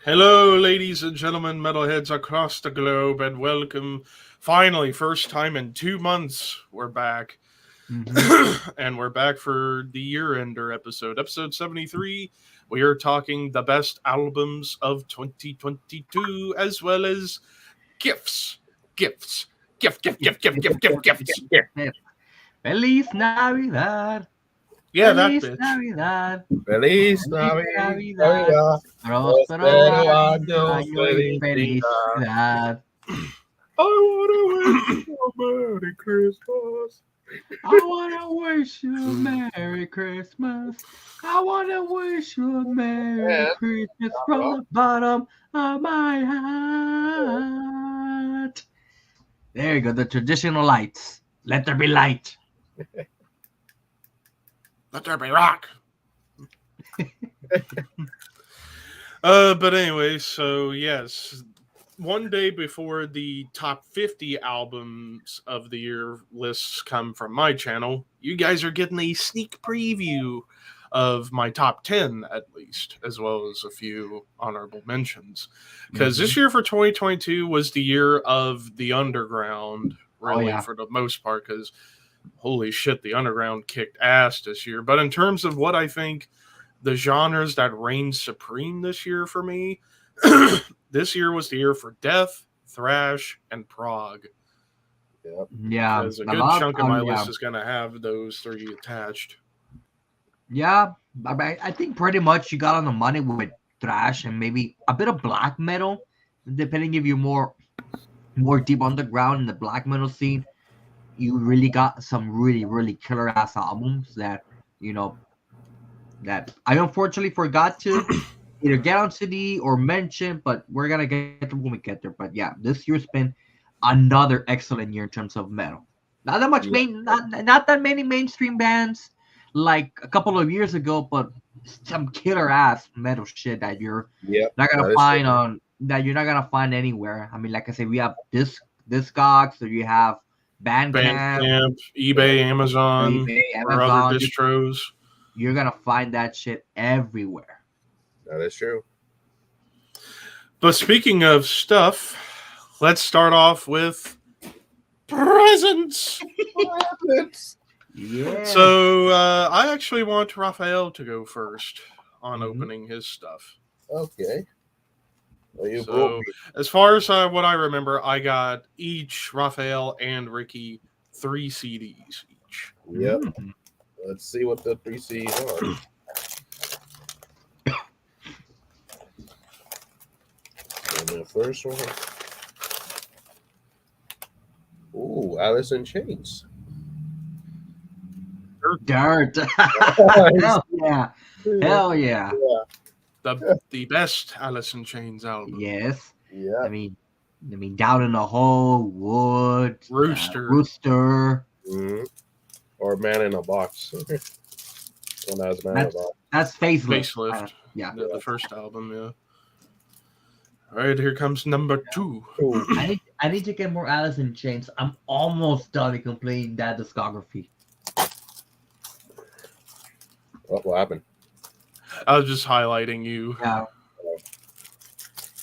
Hello, ladies and gentlemen, metalheads across the globe, and welcome. Finally, first time in 2 months, we're back. Mm-hmm. And we're back for the year ender episode 73. We are talking the best albums of 2022, as well as gifts. Gifts. Gifts. Feliz Navidad. Yeah, that Feliz bitch. Navidad. Feliz Feliz Navidad. Navidad, Próspero prospero año, año y felicidad. felicidad. I wanna wish you a Merry Christmas. I want to wish you a Merry Christmas. I want to wish you a Merry And Christmas from the bottom of my heart. There you go, the traditional lights. Let there be light. Let there be rock. But anyway, so yes, one day before the top 50 albums of the year lists come from my channel, you guys are getting a sneak preview of my top 10 at least, as well as a few honorable mentions. Because this year for 2022 was the year of the underground, really, for the most part, because holy shit, the underground kicked ass this year. But in terms of what I think the genres that reigned supreme this year for me, this year was the year for death, thrash, and prog. Yep. Yeah, Because a good chunk of my list is going to have those three attached. Yeah, I think pretty much you got on the money with thrash and maybe a bit of black metal, depending if you're more deep underground in the black metal scene. You really got some really killer ass albums that that I unfortunately forgot to either get on CD or mention, but we're gonna get to when we get there. But yeah, this year's been another excellent year in terms of metal. Not that much not that many mainstream bands like a couple of years ago, but some killer ass metal shit that you're not gonna find anywhere. I mean, like I said, we have Discogs, so you have Bandcamp, eBay, Amazon, or other distros. You're gonna find that shit everywhere. That is true. But speaking of stuff, let's start off with presents. Yeah. So I actually want Raphael to go first on opening his stuff. Okay. Well, so as far as what I remember, I got each Raphael and Ricky 3 CDs each. Yep. Let's see what the 3 CDs are. And the first one. Ooh, Alice in Chains. Dirt. Hell yeah. Hell yeah. The best Alice in Chains album. Yes. Yeah. I mean, Down in the Hole, Wood, Rooster. Mm-hmm. Or Man in a Box. When I was Man in a Box. That's Facelift. The first album, yeah. All right, here comes number 2. I need to get more Alice in Chains. I'm almost done completing that discography. What happened? I was just highlighting you. Yeah.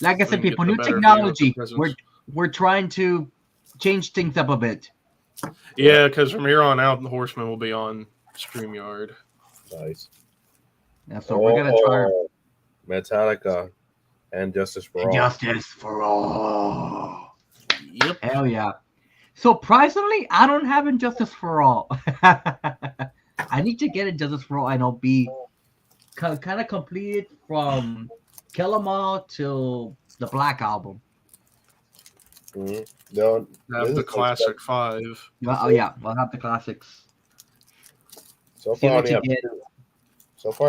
Like I said, people, new technology. We're trying to change things up a bit. Yeah, because from here on out, the Horsemen will be on StreamYard. Nice. Yeah, so we're gonna try Metallica and Justice for All. Justice for All. Yep. Hell yeah. Surprisingly, I don't have Injustice for All. I need to get Injustice for All and I'll be kind of completed from Kill 'Em All till the Black Album. Mm-hmm. No, have the classic 5. Oh yeah, we'll have the classics. So far, I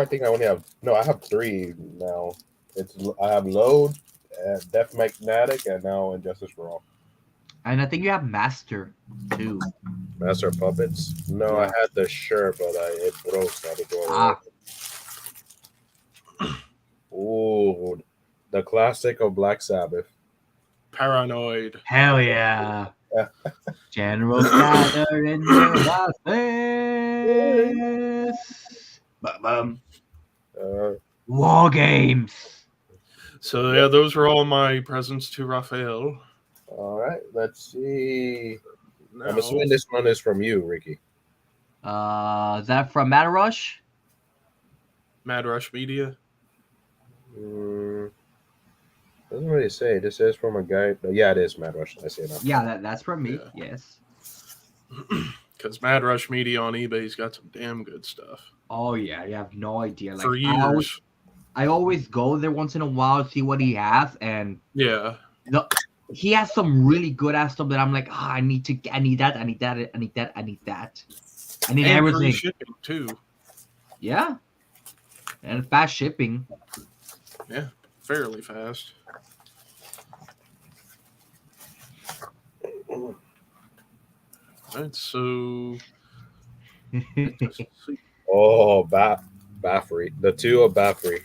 think I only have. No, I have 3 now. I have Load, Death Magnetic, and now Injustice for All. And I think you have Master too. Master of Puppets. No, I had the shirt, but it broke. So I had to throw it away. Ooh, the classic of Black Sabbath. Paranoid. Hell yeah. General Scatter in your office. War Games. So yeah, those were all my presents to Raphael. All right, let's see. Now, I'm assuming this one is from you, Ricky. Is that from Mad Rush? Mad Rush Media. Doesn't really say. This is from a guy. Yeah, it is Mad Rush. I see it now. Yeah, that's from me. Yeah. Yes. Because Mad Rush Media on eBay's got some damn good stuff. Oh yeah, you have no idea. Like For years. I always go there once in a while to see what he has, and Yeah. he has some really good ass stuff that I'm like, I need that, I need that, I need that. I need And everything. free shipping too. Yeah. And fast shipping. Yeah, fairly fast. Alright, so Oh, Bathory. The two of Bathory.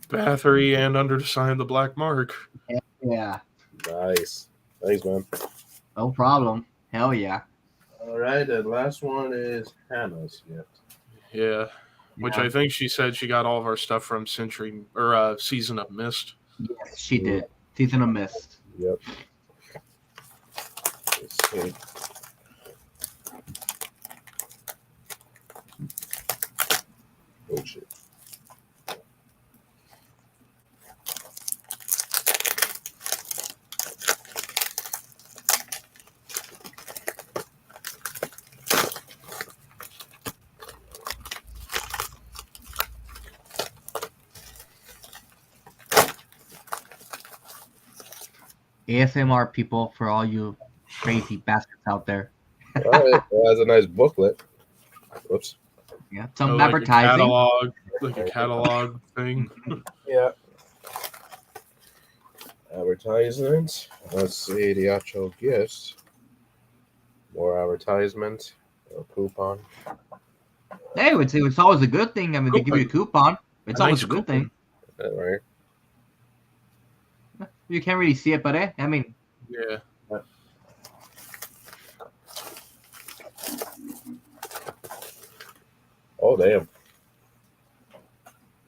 Bathory and under the sign of the Black Mark. Yeah. Nice. Thanks, man. No problem. Hell yeah. All right, and last one is Hannah's gift. Yeah. Which I think she said she got all of our stuff from Century or Season of Mist. Yes, she did. Season of Mist. Yep. Let's see. Oh shit. ASMR people for all you crazy bastards out there. All right, it has a nice booklet. Whoops. Yeah, some like advertising. a catalog thing. Yeah. Advertisements. Let's see the actual gifts. More advertisements. A coupon. Hey, it's always a good thing. I mean, they give you a coupon. It's always a good thing. Right. You can't really see it, but I mean, Yeah. Oh damn.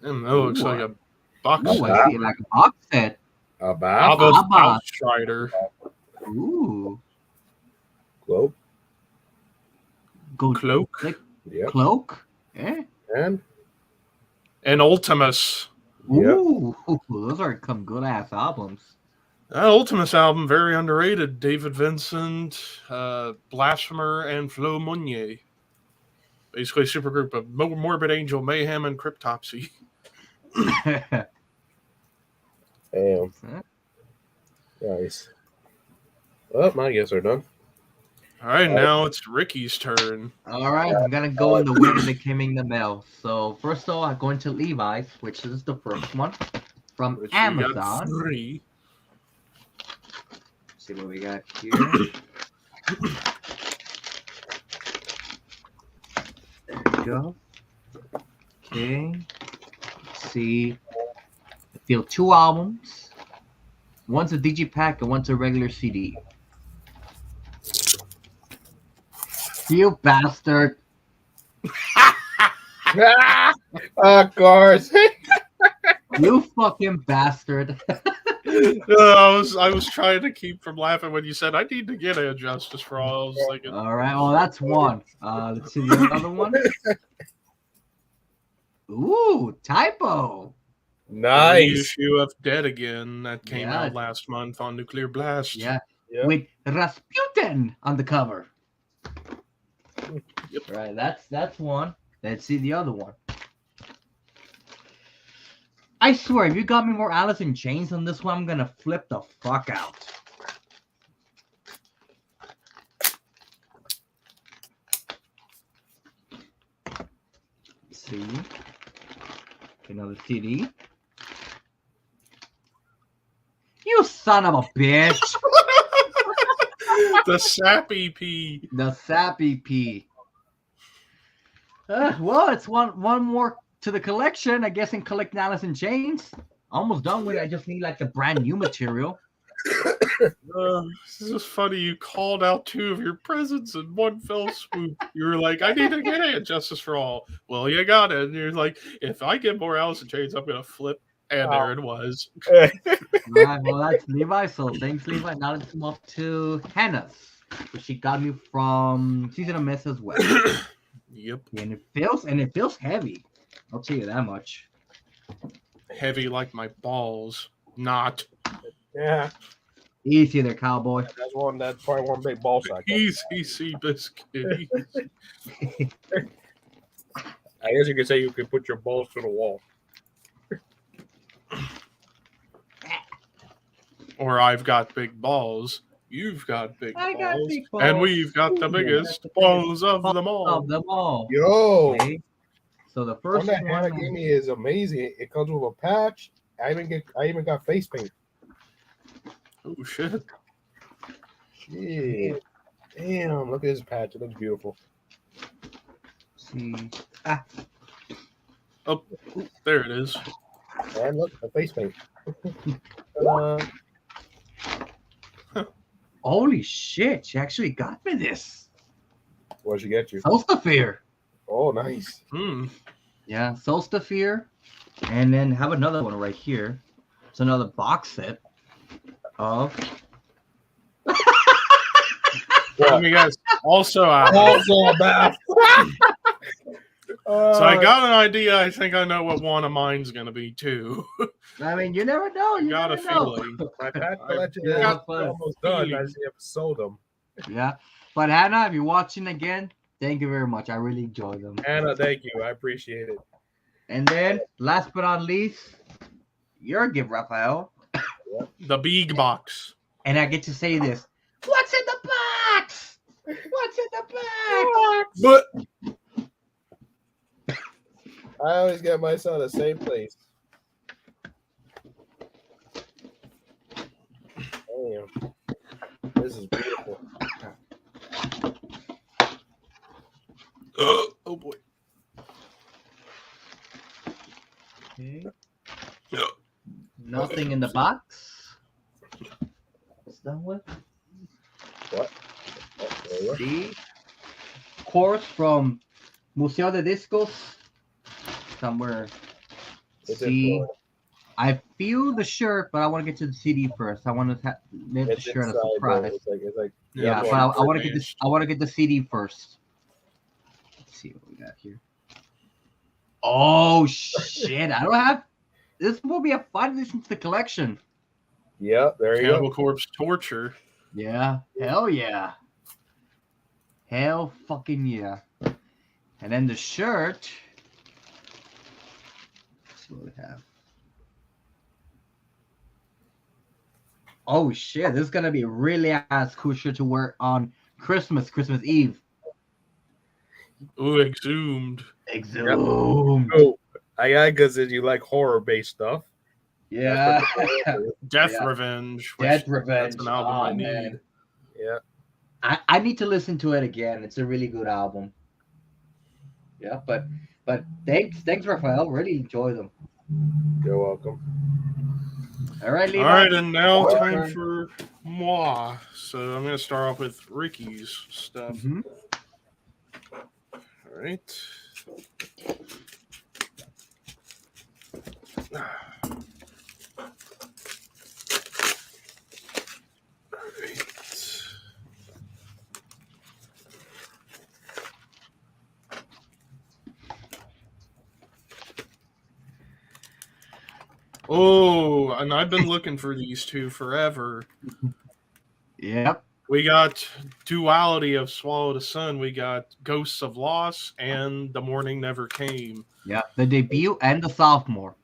And that looks like a box. ooh, I see like a box set. A bath. Abba's Strider. Ooh, Globe. go Cloak. like Yep. cloak. Eh? And And Ultimus. Yep. Ooh, those are some good ass albums. That Ultimus album, very underrated. David Vincent, Blasphemer, and Flo Monnier. Basically a supergroup of Morbid Angel, Mayhem, and Cryptopsy. damn. Huh? Nice. Well, my guess are done. All right, now it's Ricky's turn. All right, I'm gonna go in the way that it came in the mail. So first of all, I'm going to Levi's, which is the first one from Which you got Amazon. 3. See what we got here. There we go. Okay. Let's see. I feel 2 albums. One's a digipack and one's a regular CD. You bastard. Of course. You fucking bastard. I was trying to keep from laughing when you said I need to get a Justice for All. I was thinking, All right, well, that's one. Let's see the other one. Ooh, typo. Nice. issue of Dead Again that came Yeah. out last month on Nuclear Blast. Yeah, Yep. with Rasputin on the cover. Yep. Right, that's one. Let's see the other one. I swear, if you got me more Alice in Chains on this one, I'm gonna flip the fuck out. Let's see. Another CD. You son of a bitch! The Sappy P. The Sappy P. Well, it's one more to the collection. I guess in collecting Alice in Chains. Almost done with it. I just need like the brand new material. This is funny. You called out 2 of your presents in one fell swoop. You were like, I need to get a Justice for All. Well, you got it. And you're like, if I get more Alice in Chains, I'm going to flip And there it was. Right, well, that's Levi. So thanks, Levi. Now let's come up to Hannah's, which she got me from Season of Mist as well. Yep. And it feels heavy. I'll tell you that much. Heavy like my balls. Not. Yeah, Easy there, cowboy. that's probably one big ball sack. Easy, biscuit. Easy. I guess you could say you could put your balls to the wall. Or I've got big balls. You've got big I balls. got big balls. And we've got the biggest balls of them all. Of them all. Yo, Okay. So the first one that Hannah one. gave me is amazing. It comes with a patch. I even got face paint. Oh shit. Shit. Damn, look at this patch. It looks beautiful. See. Oh, there it is. And look, the face paint. Holy shit! She actually got me this. What'd she get you? Solstafir. Oh, nice. Yeah, Solstafir. And then have another one right here. It's another box set of. Let me guys. Also, Also, Beth. so I got an idea. I think I know what one of mine's gonna be too. I mean, you never know. You Got a never know. feeling. My patch collection Yeah, is that's fun. almost done. I just have sold them. Yeah, but Hannah, if you're watching again, thank you very much. I really enjoy them. Anna, thank you. I appreciate it. And then, last but not least, your gift, Raphael. The big box. And I get to say this. What's in the box? What's in the box? But I always get my son the same place. Damn. This is beautiful. oh boy. Okay. Yeah. Nothing in the box. What's that one? What? Oh, there you go. See? Course from Museo de Discos. Somewhere. It's See? in I feel the shirt, but I want to get to the CD first. I want to make the It's shirt a inside, surprise. though. It's like Yeah, Yeah, but I for want to get this. I want to get the CD first. Let's see what we got here. Oh shit! I don't have. This will be a fun addition to the collection. yeah, there you Cannibal go. Corpse Torture. Yeah. Hell yeah. Hell fucking yeah. And then the shirt. Let's see what we have. Oh shit! This is gonna be a really ass cool shirt to wear on Christmas Eve. Ooh, exhumed. Exhumed. Oh, I got because you like horror-based stuff. Yeah. Death Yeah. Revenge. which Death Revenge. That's an album Oh, I need. man. Yeah. I need to listen to it again. It's a really good album. Yeah, but thanks, Raphael. Really enjoy them. You're welcome. All right, Levi. All right, and now Your time turn. for moi. So I'm going to start off with Ricky's stuff. Mhm. All right. Oh, and I've been looking for these two forever. Yep. We got Duality of Swallow the Sun. We got Ghosts of Loss and The Morning Never Came. Yeah. The debut and the sophomore.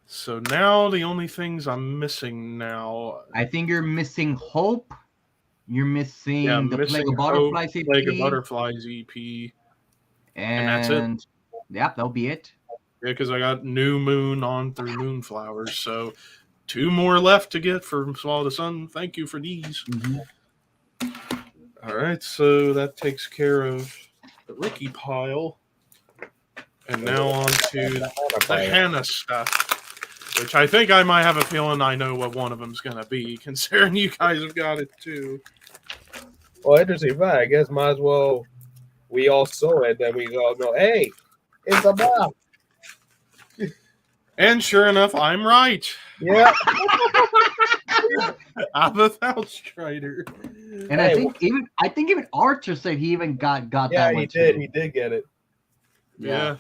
So now the only things I'm missing now. I think you're missing Hope. You're missing Yeah, the missing Plague of Hope, Butterflies EP. Plague of Butterflies EP. And that's it. Yep, that'll be it. Yeah, because I got New Moon on through Moonflowers. So 2 more left to get for Swallow the Sun. Thank you for these. Mhm. All right, so that takes care of the Ricky pile. And now on to the Hannah stuff, which I think I might have a feeling I know what one of them's going to be, considering you guys have got it too. Well, interesting fact. I guess might as well. We all saw it, then we all go, hey, it's a map. And sure enough, I'm right. Yeah. Abba Outstrider. And Hey, I think even Archer said he even got yeah, that he one did. too. He did get it. Yeah.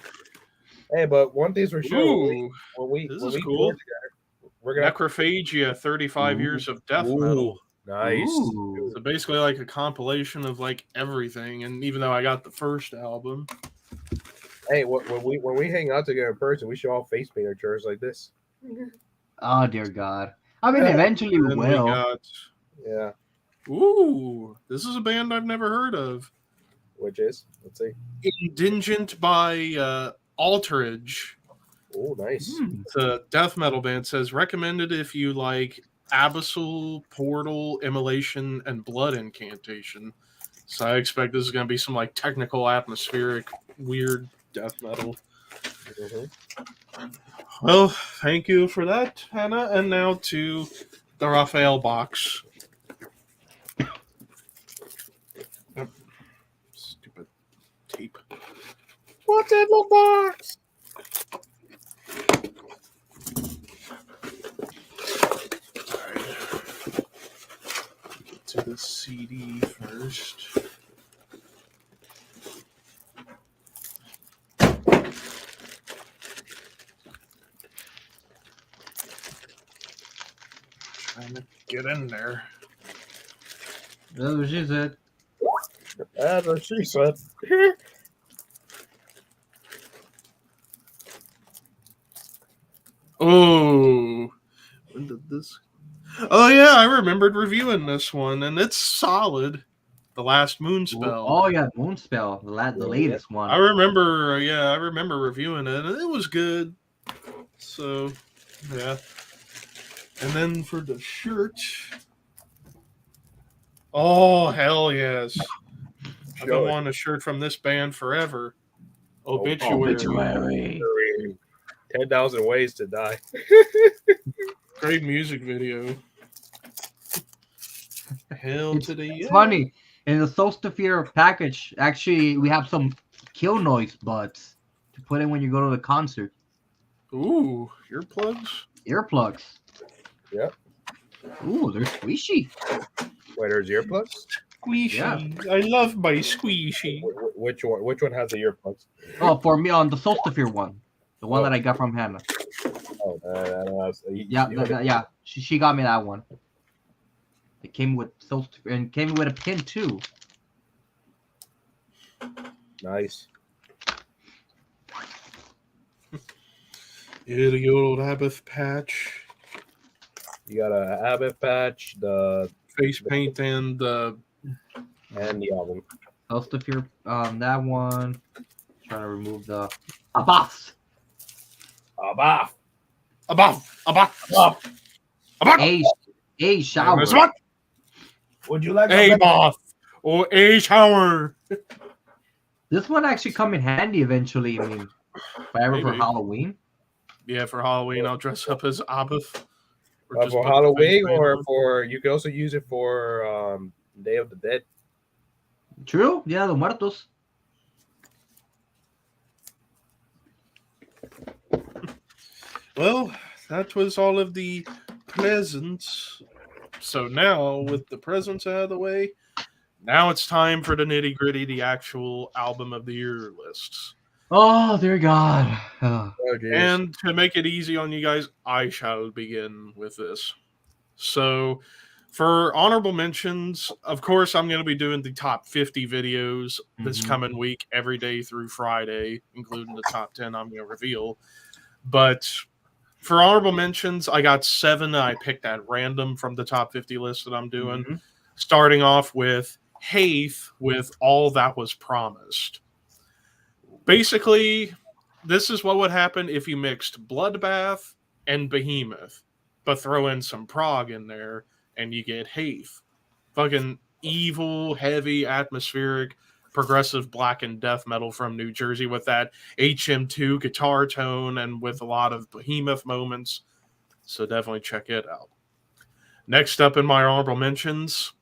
Hey, but one thing's for sure, Ooh, when this we is tour cool. together, we're gonna have to. Necrophagia, 35 years of death Ooh, metal. nice. Ooh. So basically like a compilation of like everything. And even though I got the first album. Hey, when we hang out together in person, we should all face paint our shirts like this. Oh dear God. I mean, Yeah. eventually we Then we will. got Yeah, ooh, this is a band I've never heard of. which is, let's see. Indigent by Alterage. Oh, nice. It's a death metal band. Says recommended if you like abyssal, portal, immolation, and blood incantation. So I expect this is going to be some like technical, atmospheric, weird death metal. Mm-hmm. Well, thank you for that, Hannah. And now to the Raphael box. Stupid tape. What's in the box? Get to the CD first. Trying to get in there. That's what she said. That's what she said. Oh, when did this? Oh yeah, I remembered reviewing this one, and it's solid. The Last Moonspell. Oh yeah, Moonspell, the latest one. I remember. Yeah, I remember reviewing it, and it was good. So, yeah. And then for the shirt. Oh hell yes! I've been wanting a shirt from this band forever. Obituary. 10,000 Ways to Die. Great music video. Hell It's to the yeah. funny. In the Solstifier package, actually, we have some kill noise buds to put in when you go to the concert. Ooh, earplugs. Earplugs. Yep. Ooh, they're squishy. Wait, there's earplugs? Squeeshy. Yeah. I love my squeeshy. Which one? Which one has the earplugs? Oh, for me on the Solstifier one, the one that I got from Hannah. Oh, Yeah. She got me that one. It came with Solstifier and came with a pin too. Nice. Yeah, the old Abbott patch. You got a Abbott patch, the face paint, and the album. Solstifier, that one. Trying to remove the Abbas. Abaf. A shower. Would you like a bath or a shower? This one actually come in handy eventually. I mean, if I ever for Halloween. Yeah, for Halloween, I'll dress up as Abath. For Halloween, or for you can also use it for Day of the Dead. True. Yeah, the Muertos. Well, that was all of the presents. So now, with the presents out of the way, now it's time for the nitty gritty, the actual album of the year lists. Oh, dear God. Oh. And to make it easy on you guys, I shall begin with this. So, for honorable mentions, of course, I'm going to be doing the top 50 videos this coming week, every day through Friday, including the top 10 I'm going to reveal. But for honorable mentions, I got 7 I picked at random from the top 50 list that I'm doing. Starting off with Haith with All That Was Promised. Basically, this is what would happen if you mixed Bloodbath and Behemoth, but throw in some prog in there, and you get Haith. Fucking evil, heavy, atmospheric, progressive black and death metal from New Jersey with that HM2 guitar tone and with a lot of Behemoth moments. So definitely check it out. Next up in my honorable mentions,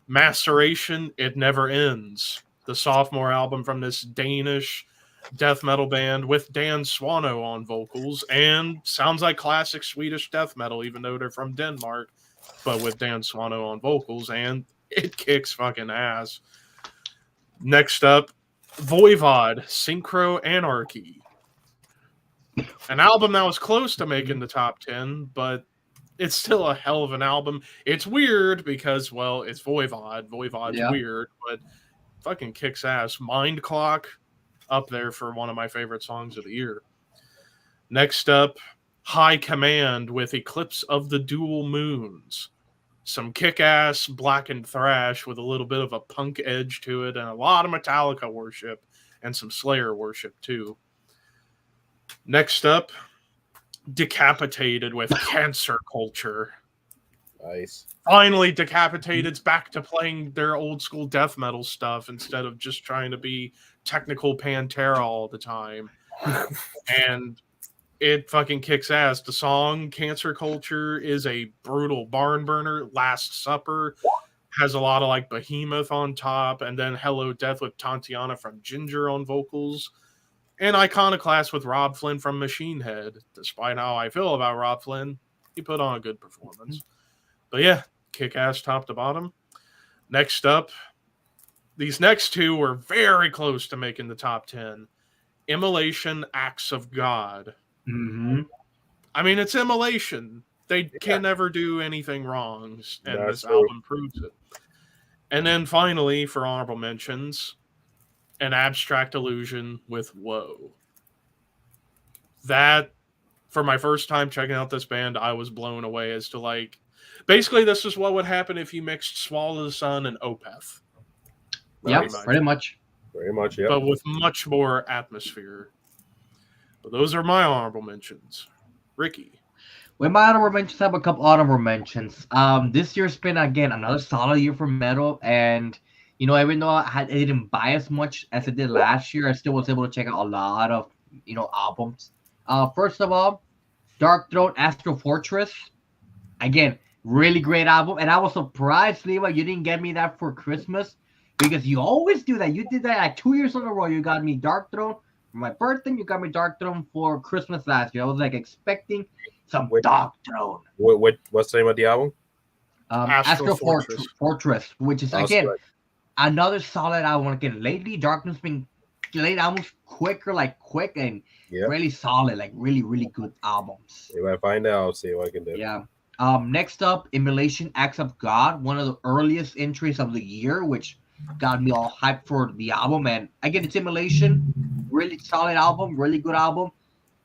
Maceration, It Never Ends. The sophomore album from this Danish death metal band with Dan Swano on vocals, and sounds like classic Swedish death metal, even though they're from Denmark, but with Dan Swano on vocals, and it kicks fucking ass. Next up, Voivod, Synchro Anarchy. An album that was close to making the top 10, but it's still a hell of an album. It's weird because, well, it's Voivod. Voivod's weird, but fucking kicks ass. Mind Clock, up there for one of my favorite songs of the year. Next up, High Command with Eclipse of the Dual Moons. Some kick-ass blackened thrash with a little bit of a punk edge to it, and a lot of Metallica worship and some Slayer worship too. Next up, Decapitated with Cancer Culture. Nice. Finally, Decapitated's back to playing their old school death metal stuff instead of just trying to be technical Pantera all the time. And it fucking kicks ass. The song Cancer Culture is a brutal barn burner. Last Supper has a lot of like Behemoth on top, and then Hello Death with Tatiana from Ginger on vocals. And Iconoclast with Rob Flynn from Machine Head. Despite how I feel about Rob Flynn, he put on a good performance. But yeah, kick-ass top to bottom. Next up, these next two were very close to making the top 10. Immolation, Acts of God. Mm-hmm. I mean, it's Immolation. They can never do anything wrong, and That's this album proves it. And then finally, for honorable mentions, An Abstract Illusion with Woe. That, for my first time checking out this band, I was blown away as to like, basically this is what would happen if you mixed Swallow the Sun and Opeth. Yeah, pretty much. Very much, yeah. But with much more atmosphere. But those are my honorable mentions. Ricky. With my honorable mentions, I have a couple honorable mentions. This year's been, again, another solid year for metal, and you know, even though I didn't buy as much as I did last year, I still was able to check out a lot of, you know, albums. First of all, Dark Throne, Astral Fortress. Again, really great album. And I was surprised, Levi, you didn't get me that for Christmas, because you always do that. You did that like 2 years in a row. You got me Dark Throne for my birthday. You got me Dark Throne for Christmas last year. I was like expecting some Dark Throne. What's the name of the album? Astral Fortress, which is, again, another solid album. Again, lately, Darkness been late albums quick and really solid, like really, really good albums. If I find out, I'll see what I can do. Yeah. Next up, Immolation, Acts of God, one of the earliest entries of the year, which got me all hyped for the album. And again, it's Immolation, really solid album, really good album.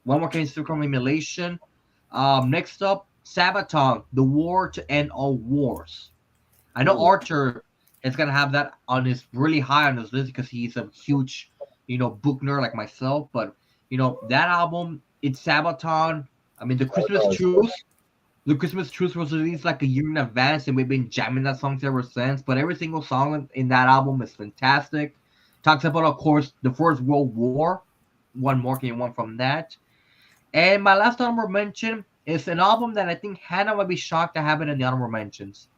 One more can still from Immolation. Next up, Sabaton, The War to End All Wars. I know Archer is gonna have that on his really high on his list because he's a huge, you know, book nerd like myself. But you know, that album, it's Sabaton. I mean, the Christmas Truce was released like a year in advance, and we've been jamming that song ever since. But every single song in that album is fantastic. Talks about, of course, the First World War. One more can you want from that. And my last honorable mention is an album that I think Hannah might be shocked to have it in the honorable mentions.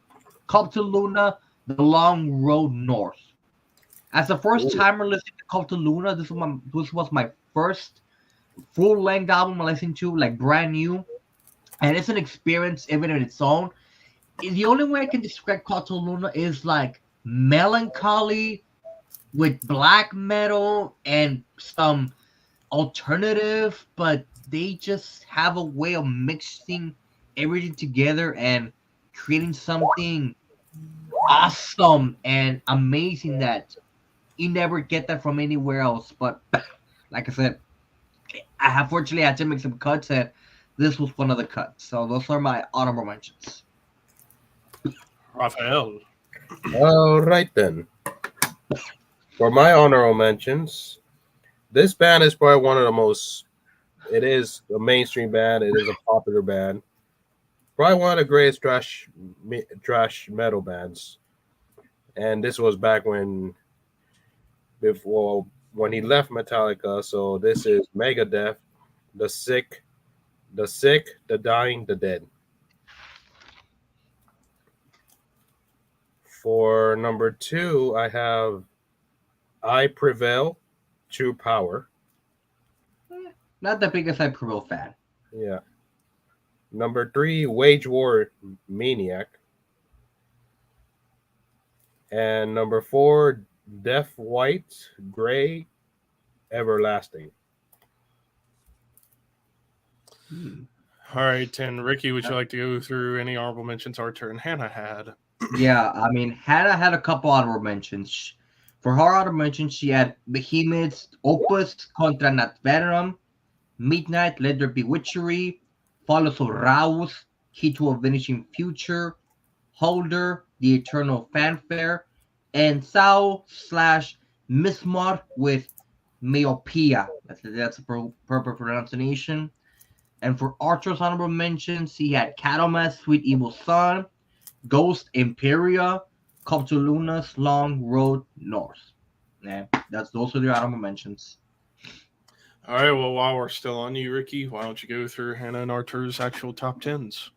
Cult to Luna, The Long Road North. As a first timer listening to Cult to Luna, this was my first full-length album I listened to, like brand new. And it's an experience even in its own. The only way I can describe Cult to Luna is like melancholy with black metal and some alternative, but they just have a way of mixing everything together and creating something awesome and amazing that you never get that from anywhere else. But like I said, fortunately had to make some cuts, and this was one of the cuts. So those are my honorable mentions. Raphael. All right then. For my honorable mentions, this band is probably one of the most. It is a mainstream band. It is a popular band. Probably one of the greatest thrash metal bands. And this was back when he left Metallica. So this is Megadeth, The Sick, The Dying, The Dead. For number 2, I have I Prevail, True Power. Not the biggest Hyperville fan. Yeah. Number 3, Wage War Maniac. And number 4, Deaf White Gray Everlasting. All right, and Ricky, would you like to go through any honorable mentions our turn Hannah had? Yeah, I mean, Hannah had a couple honorable mentions. For her honorable mentions, she had Behemoth's Opus contra Natverum, Midnight, Let There Be Witchery, Follows of Raus, Key to a Vanishing Future, Holder, The Eternal Fanfare, and Sao / Mismar with Myopia. That's a proper pronunciation. And for Archer's honorable mentions, he had Catamas, Sweet Evil Sun, Ghost Imperia, Come to Luna's Long Road North. Yeah, those are the honorable mentions. All right, well, while we're still on you, Ricky, why don't you go through Hannah and Arthur's actual top 10s?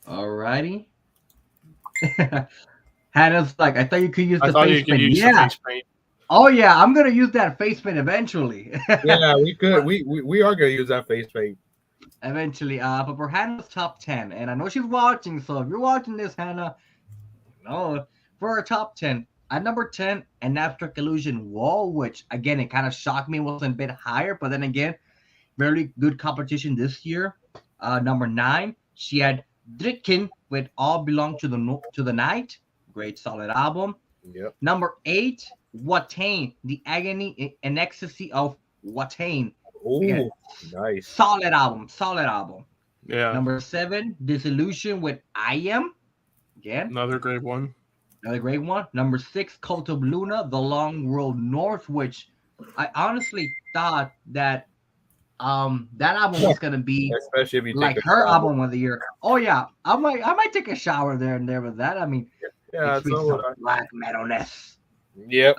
Alrighty. Hannah's like, I thought you could use I the thought you face could paint. use the face paint. Oh yeah, I'm gonna use that face paint eventually. Yeah, we could. We are gonna use that face paint. Eventually, but for Hannah's top 10, and I know she's watching, so if you're watching this, Hannah, no, for our top 10, at number 10, An Abstract Illusion Wall, which again, it kind of shocked me, wasn't a bit higher, but then again, very good competition this year. Number 9, she had Dricken with All Belong to the Night, great solid album. Yep. Number 8, Watain, The Agony and Ecstasy of Watain. Oh, Again, nice. Solid album. Yeah. Number 7, Disillusion with I Am. Again, Another great one. another great one. Number 6, Cult of Luna, The Long Road North, which I honestly thought that that album was gonna be Especially if you like take a her shower. album of the year. Oh yeah, I might take a shower there and there with that. I mean, Yeah, it's some so would I. black metalness. Yep.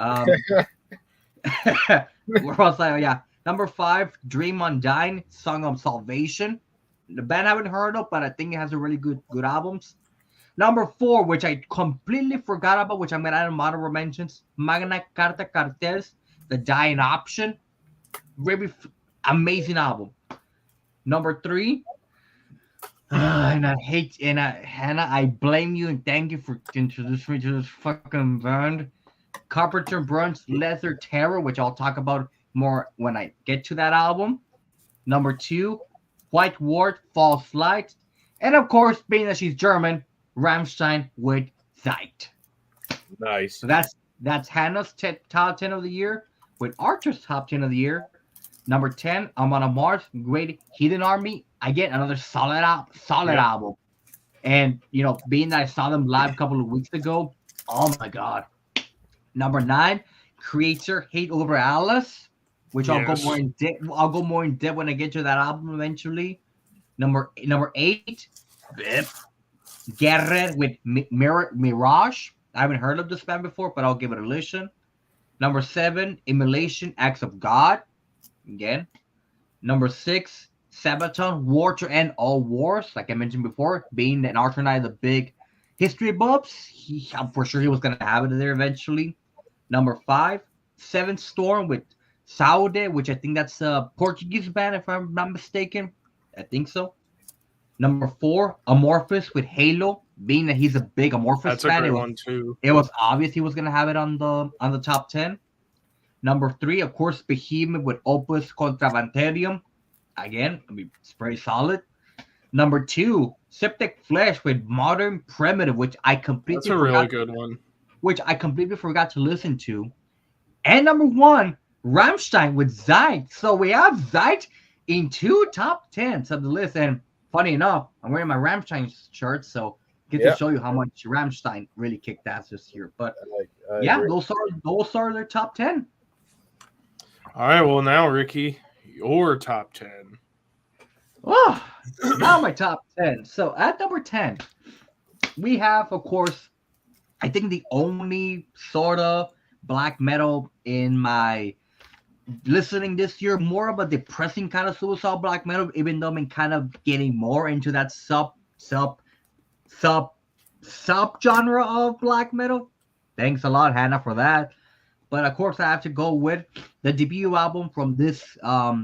Where else? Yeah. Number 5, Dream Undying, Song of Salvation. The band I haven't heard of, but I think it has a really good albums. Number 4, which I completely forgot about, which I'm gonna add in honorable mentions, Magna Carta Cartels, The Dying Option. Really amazing album. Number 3, Hannah, I blame you and thank you for introducing me to this fucking band. Carpenter Brun's Leather Terror, which I'll talk about more when I get to that album. Number 2, White Ward, False Light. And of course, being that she's German, Rammstein with Zeit. Nice. So that's Hannah's top 10 of the year, with Archer's top 10 of the year. Number 10, I'm on a Mars, Great Hidden Army. Again, another solid album. And, being that I saw them live a couple of weeks ago, oh my God. Number 9, Creator, Hate Over Alice, which I'll go more in depth. I'll go more in depth when I get to that album eventually. Number 8, Guerrer with Mirage. I haven't heard of this band before, but I'll give it a listen. Number 7, Immolation, Acts of God. Again. Number 6, Sabaton, War to End All Wars. Like I mentioned before, being that Arthur and I the big history buffs, I'm for sure he was going to have it there eventually. Number 5, Seventh Storm with Saude, which I think that's a Portuguese band, if I'm not mistaken. I think so. Number 4, Amorphous with Halo, being that he's a big Amorphous fan. That's a great one too. It was obvious he was going to have it on the top 10. Number 3, of course, Behemoth with Opus Contravanterium. Again, I mean, it's very solid. Number 2, Septic Flesh with Modern Primitive, which I completely That's a really good one. Which I completely forgot to listen to. And number 1, Rammstein with Zeit. So we have Zeit in 2 top 10s of the list. And funny enough, I'm wearing my Rammstein shirt, so get to show you how much Rammstein really kicked ass this year. But I agree. those are their top 10. All right, well now Ricky, your top 10. Oh, now my top 10. So at number 10, we have, of course, I think the only sort of black metal in my listening this year, more of a depressing kind of suicide black metal, even though I'm kind of getting more into that sub genre of black metal. Thanks a lot, Hannah, for that. but of course I have to go with the debut album from this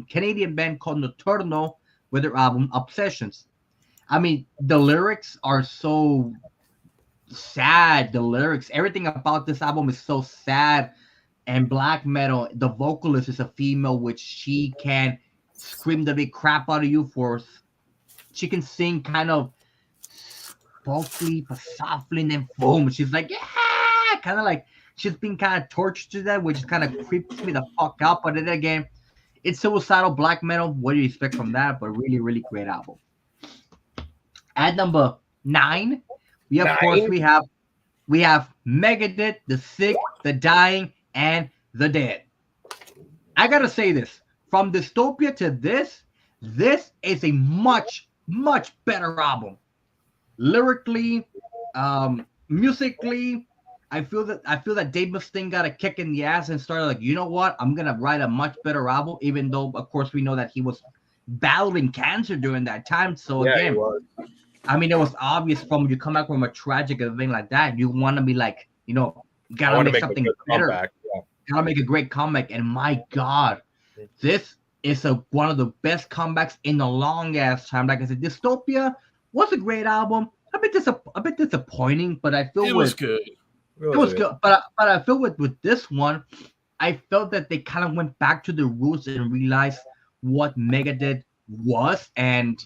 Canadian band called Nocturno with their album Obsessions. I mean, the lyrics are so sad. The lyrics, everything about this album is so sad and black metal. The vocalist is a female, which she can scream the big crap out of you for. She can sing kind of softly, but softly, and then boom, she's like, yeah, kind of like she's been kind of tortured to that, which kind of creeps me the fuck out. But then again, it's suicidal black metal. What do you expect from that? But really, really great album. At number 9, we have Megadeth, The Sick, The Dying, and The Dead. I gotta say this: from Dystopia to this is a much, much better album. Lyrically, musically, I feel that Dave Mustaine got a kick in the ass and started like, you know what? I'm gonna write a much better album, even though of course we know that he was battling cancer during that time. So Yeah, again, he was. I mean, it was obvious from you come back from a tragic event like that, you want to be like, you know, I gotta want to make make a something good better, comeback. Yeah. gotta make a great comeback. And my God, this is one of the best comebacks in a long ass time. Like I said, Dystopia was a great album. A bit disappointing, but I feel It was good. it was good. But I feel with this one, I felt that they kind of went back to the roots and realized what Megadeth was. And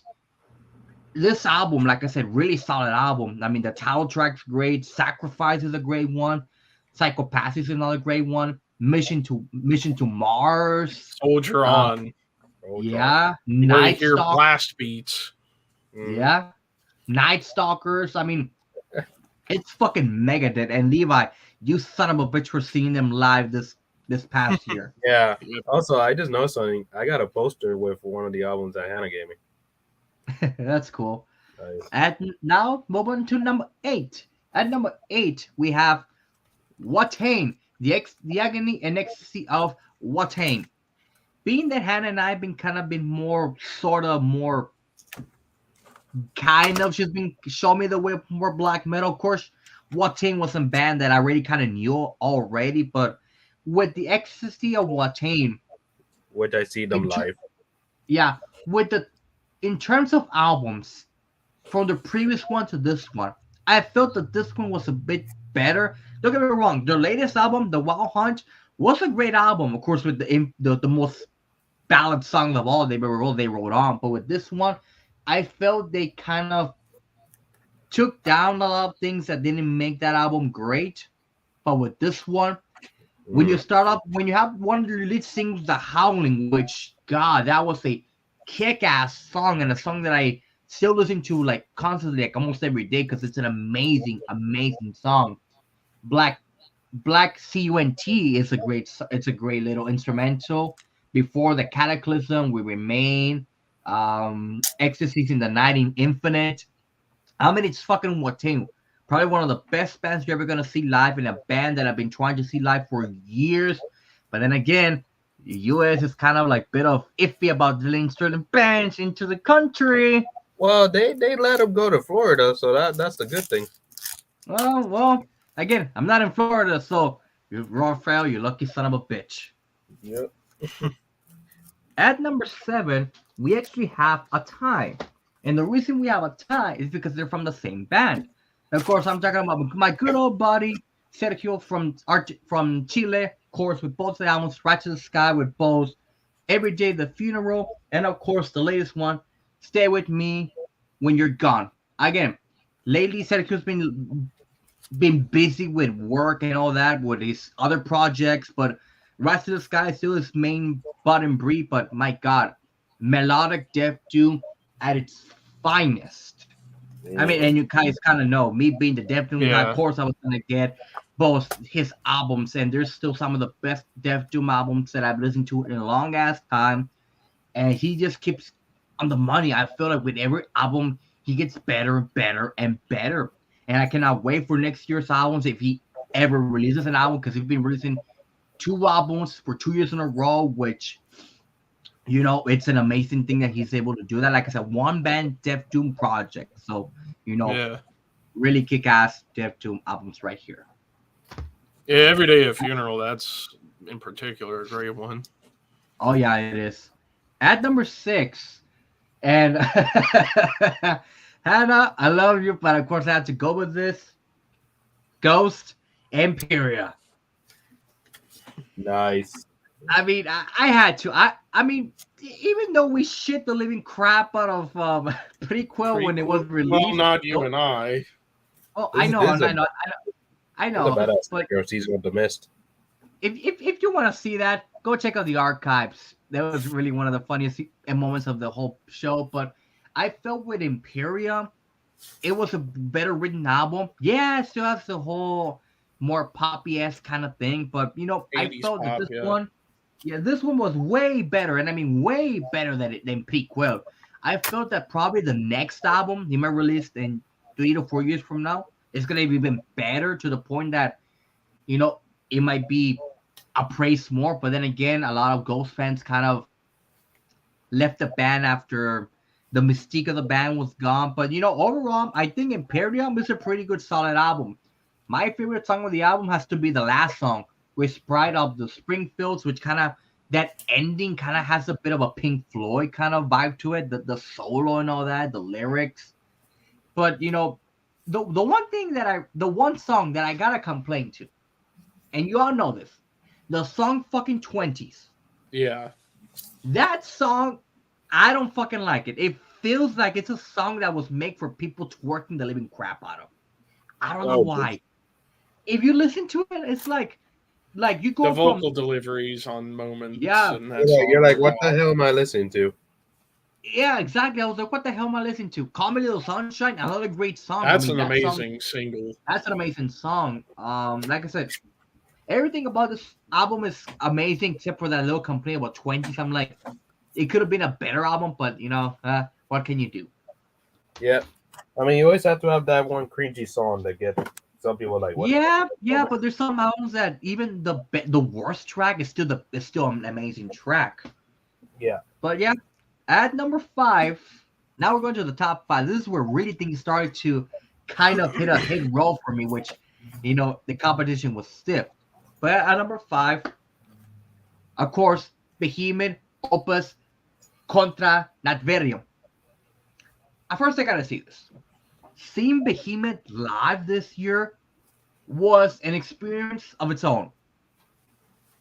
this album, like I said, really solid album. I mean, the title track's great. Sacrifice is a great one. Psychopath is another great one. Mission to Mars. Soldier on. Yeah. Where you Night hear Stalker. blast beats. Yeah. Night Stalkers. I mean, it's fucking Megadeth. And Levi, you son of a bitch for seeing them live this past year. Yeah. Also, I just know something. I got a poster with one of the albums that Hannah gave me. That's cool. Nice. And now, move on to number 8. At number 8, we have Watain, the agony and ecstasy of Watain. Being that Hannah and I have been more, she's been showing me the way more black metal. Of course, Watain was a band that I already kind of knew already, but with the ecstasy of Watain, Which I see them live. yeah, in terms of albums, from the previous one to this one, I felt that this one was a bit better. Don't get me wrong, their latest album, The Wild Hunt, was a great album. Of course, with the most ballad songs of all they wrote on. But with this one, I felt they kind of took down a lot of things that didn't make that album great. But with this one, when you have one of the lead singles, The Howling, which, God, that was a kick-ass song, and a song that I still listen to like constantly, like almost every day, because it's an amazing song. Black CUNT is a great little instrumental. Before the Cataclysm, We Remain, Ecstasies in the Night, Infinite. I mean, it's fucking Watain. Probably one of the best bands you're ever gonna see live, in a band that I've been trying to see live for years. But then again, the U.S. is kind of like bit of iffy about letting certain bands into the country. Well, they let them go to Florida, so that's the good thing. Well, again, I'm not in Florida, so you're Raphael, you lucky son of a bitch. Yep. At number 7, we actually have a tie. And the reason we have a tie is because they're from the same band. And of course, I'm talking about my good old buddy, Sergio from Chile, of course, with both the albums, Right to the Sky, with both Every Day the Funeral, and of course, the latest one, Stay With Me When You're Gone. Again, lately, Sergio's been busy with work and all that, with his other projects, but Rise to the Sky is still his main butt and breed. But my God, melodic death doom at its finest. I mean, and you guys kind of know, me being the Death Doom guy, of course I was going to get both his albums, and there's still some of the best Death Doom albums that I've listened to in a long ass time, and he just keeps on the money. I feel like with every album, he gets better and better and better, and I cannot wait for next year's albums if he ever releases an album, because he's been releasing 2 albums for 2 years in a row, which, you know, it's an amazing thing that he's able to do that. Like I said, one band Death Doom project. So, you know, really kick-ass Death Doom albums right here. Yeah, Every Day a Funeral, that's in particular a great one. Oh yeah, it is. At number 6, and Hannah, I love you, but of course I have to go with this. Ghost Imperia. Nice. I mean, I had to. I mean, even though we shit the living crap out of prequel when it was Prequel? Well, released. not you and I. Oh, This I is- know, this I is know, a- I know, I It's a know. badass But superhero season of the Mist. if you want to see that, go check out the archives. That was really one of the funniest moments of the whole show. But I felt with Imperia, it was a better written album. Yeah, it still has the whole more poppy esque kind of thing. But I 80s felt that pop, this yeah. one, yeah, this one was way better, and I mean way better than Prequel. I felt that probably the next album he might release in 3 to 4 years from now is gonna be even better to the point that it might be appraised more. But then again, a lot of Ghost fans kind of left the band after the mystique of the band was gone. But overall, I think Imperium is a pretty good, solid album. My favorite song of the album has to be the last song, with Pride of the Springfields, which kind of that ending kind of has a bit of a Pink Floyd kind of vibe to it, the solo and all that, the lyrics. But the one song that I gotta complain to, and you all know this, the song fucking 20s. Yeah. That song, I don't fucking like it. It feels like it's a song that was made for people twerking the living crap out of. I don't know why. If you listen to it, it's like you go The from vocal deliveries on moments. Yeah. And that You're like, song. what the hell am I listening to? yeah, exactly. I was like, what the hell am I listening to? Call Me Little Sunshine, another great song. That's I mean, an that song, amazing single. that's an amazing song. Like I said, everything about this album is amazing except for that little complaint about 20s. I'm like, it could have been a better album, but what can you do? Yeah. I mean, you always have to have that one cringy song that get some people like, what? Yeah, but there's some albums that even the worst track is still an amazing track. Yeah. But yeah, at number 5, now we're going to the top 5. This is where really things started to kind of hit roll for me, which the competition was stiff. But at number 5, of course, Behemoth, Opus, Contra Natverium. At first, I gotta see this. Seeing Behemoth live this year was an experience of its own.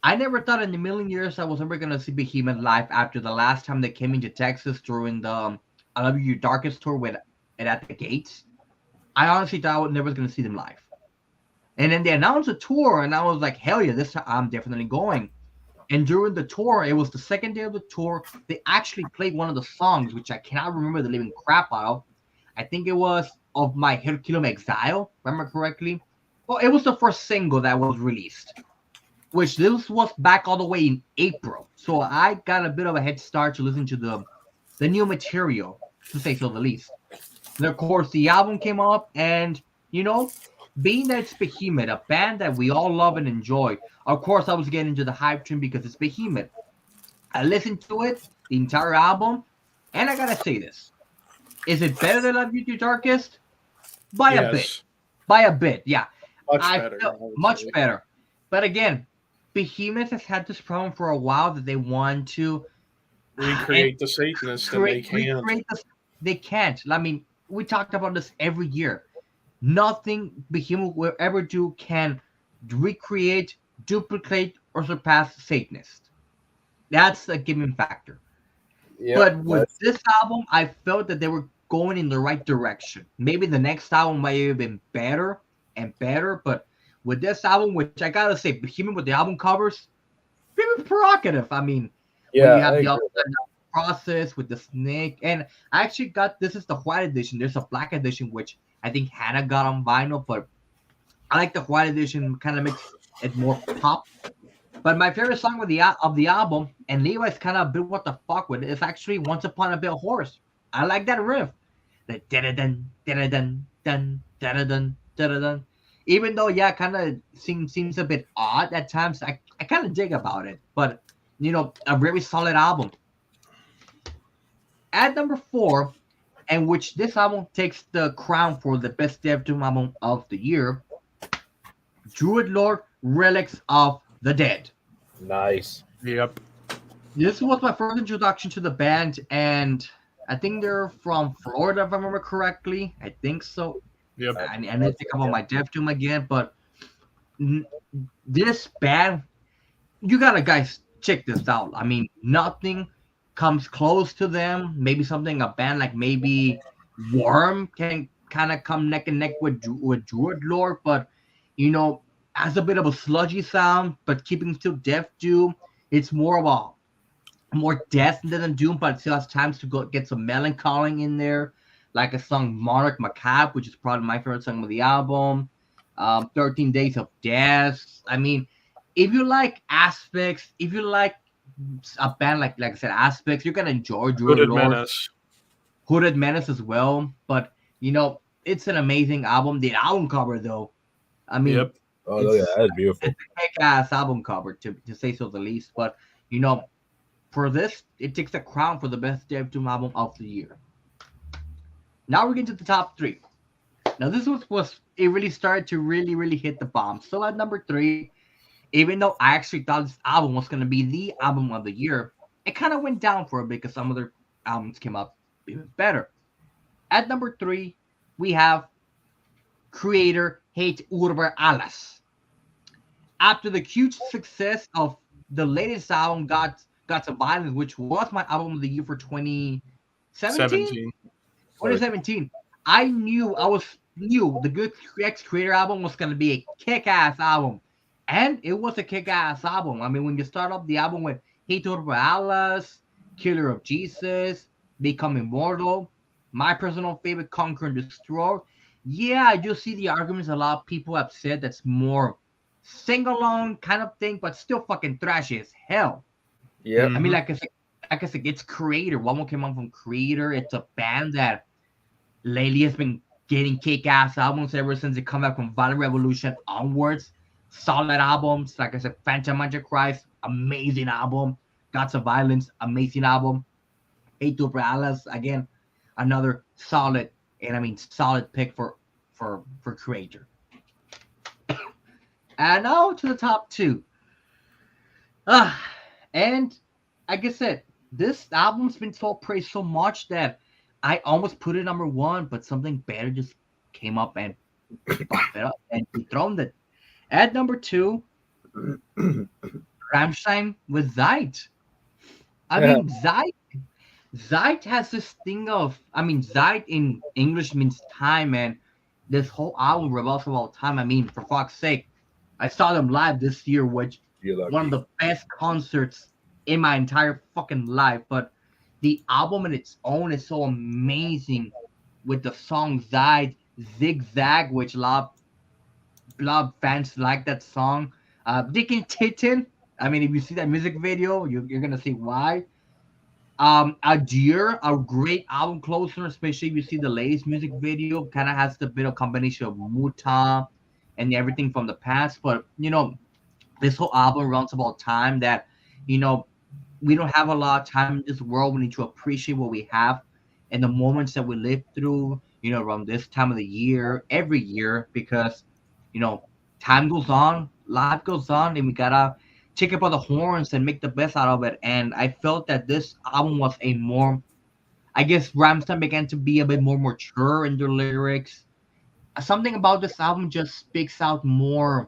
I never thought in a million years I was ever gonna see Behemoth live after the last time they came into Texas during the I Love You Your Darkest tour with and at the Gates. I honestly thought I was never gonna see them live. And then they announced a tour, and I was like, hell yeah, this time I'm definitely going. And during the tour, it was the second day of the tour, they actually played one of the songs, which I cannot remember the living crap out of. I think it was of my Herculum Exile, remember correctly. Well, it was the first single that was released, which this was back all the way in April. So I got a bit of a head start to listen to the new material, to say so the least. And of course, the album came up, and being that it's Behemoth, a band that we all love and enjoy, of course I was getting into the hype train because it's Behemoth. I listened to it, the entire album, and I gotta say this. Is it better than Love You to Darkest? By a bit. By a bit, yeah. Much better. But again, Behemoth has had this problem for a while that they want to recreate the Satanist, and they can't. They can't. I mean, we talked about this every year. Nothing Behemoth will ever do can recreate, duplicate, or surpass Satanist. That's a given factor. Yep, but with this album, I felt that they were going in the right direction. Maybe the next album might have been better and better, but with this album, which I gotta say, Behemoth with the album covers, pretty provocative. I mean, when you have the upside down process with the snake, and I actually got this is the white edition. There's a black edition which I think Hannah got on vinyl, but I like the white edition. Kind of makes it more pop. But my favorite song of the album, and Levi's kind of been what the fuck with it, is actually "Once Upon a Bit Horse." I like that riff. The da-da-dun, da-da-dun, dun, da-da-dun, da-da-dun. Even though, yeah, kind of seems a bit odd at times, I kind of dig about it. But, a very solid album. At number 4, and which this album takes the crown for the best dev doom album of the year, Druid Lord Relics of the Dead. Nice. Yep. This was my first introduction to the band, and I think they're from Florida, if I remember correctly. I think so. Yep. I need to think about my Death Doom again, but this band, you gotta guys check this out. I mean, nothing comes close to them. Maybe something a band like maybe Worm can kind of come neck and neck with Druid Lord, but has a bit of a sludgy sound, but keeping still Death Doom. It's more of a more death than Doom, but it still has times to go get some melancholy in there, like a song Monarch Macabre, which is probably my favorite song of the album. 13 Days of Death. I mean, if you like Aspects, if you like a band like I said, Aspects, you're gonna enjoy Druid Hooded Lord, Menace. Hooded Menace as well. But it's an amazing album. The album cover, though, I mean, Yep. Oh, look at that. That's beautiful. it's a kick-ass album cover to say so the least. But for this, it takes the crown for the best Dev Doom album of the year. Now we're getting to the top 3. Now this was it really started to really hit the bomb. So at number 3, even though I actually thought this album was gonna be the album of the year, it kind of went down for a bit because some other albums came up even better. At number 3, we have Creator Hate Urber Alas. After the huge success of the latest album, Got Some Violence, which was my album of the year for 2017. 2017. I knew the Good X Creator album was gonna be a kick-ass album. And it was a kick-ass album. I mean, when you start off the album with Hate Urber Alas, Killer of Jesus, Become Immortal, my personal favorite, Conquer and Destroy. Yeah, I do see the arguments a lot of people have said that's more sing-along kind of thing, but still fucking trashy as hell. Yeah. I mean, like I said, it's Creator. One more came out from Creator. It's a band that lately has been getting kick-ass albums ever since they come back from Violent Revolution onwards. Solid albums. Like I said, Phantom Antichrist, amazing album. Gods of Violence, amazing album. Hate to Alas, again, another solid, and I mean solid pick for Creator. And now to the top 2. And like I said, this album's been so praised so much that I almost put it number 1, but something better just came up and bumped it up and dethroned it. At number 2, Rammstein with Zeit. I mean, Zeit has this thing of, Zeit in English means time, and this whole album revolves around time. I mean, for fuck's sake, I saw them live this year, which one of the best concerts in my entire fucking life. But the album in its own is so amazing with the song Zeit, Zigzag, which a lot of fans like that song. Dick and Titten. I mean, if you see that music video, you're gonna see why. Adieu, a great album closer, especially if you see the latest music video. Kind of has the bit of combination of Muta and everything from the past. But this whole album runs about time that we don't have a lot of time in this world. We need to appreciate what we have and the moments that we live through. Around this time of the year, every year, because time goes on, life goes on, and we gotta take it by the horns and make the best out of it. And I felt that this album was a more, I guess, Rammstein began to be a bit more mature in their lyrics. Something about this album just speaks out more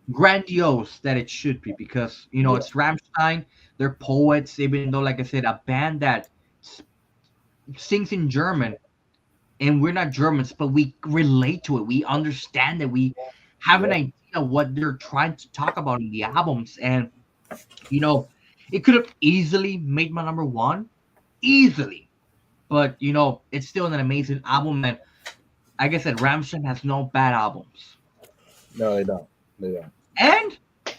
grandiose that it should be, because it's Rammstein. They're poets, even though, like I said, a band that sings in German, and we're not Germans, but we relate to it. We understand it. We have an idea of what they're trying to talk about in the albums. And it could have easily made my number 1, easily, but it's still an amazing album. And like I said, Rammstein has no bad albums. No, they don't. And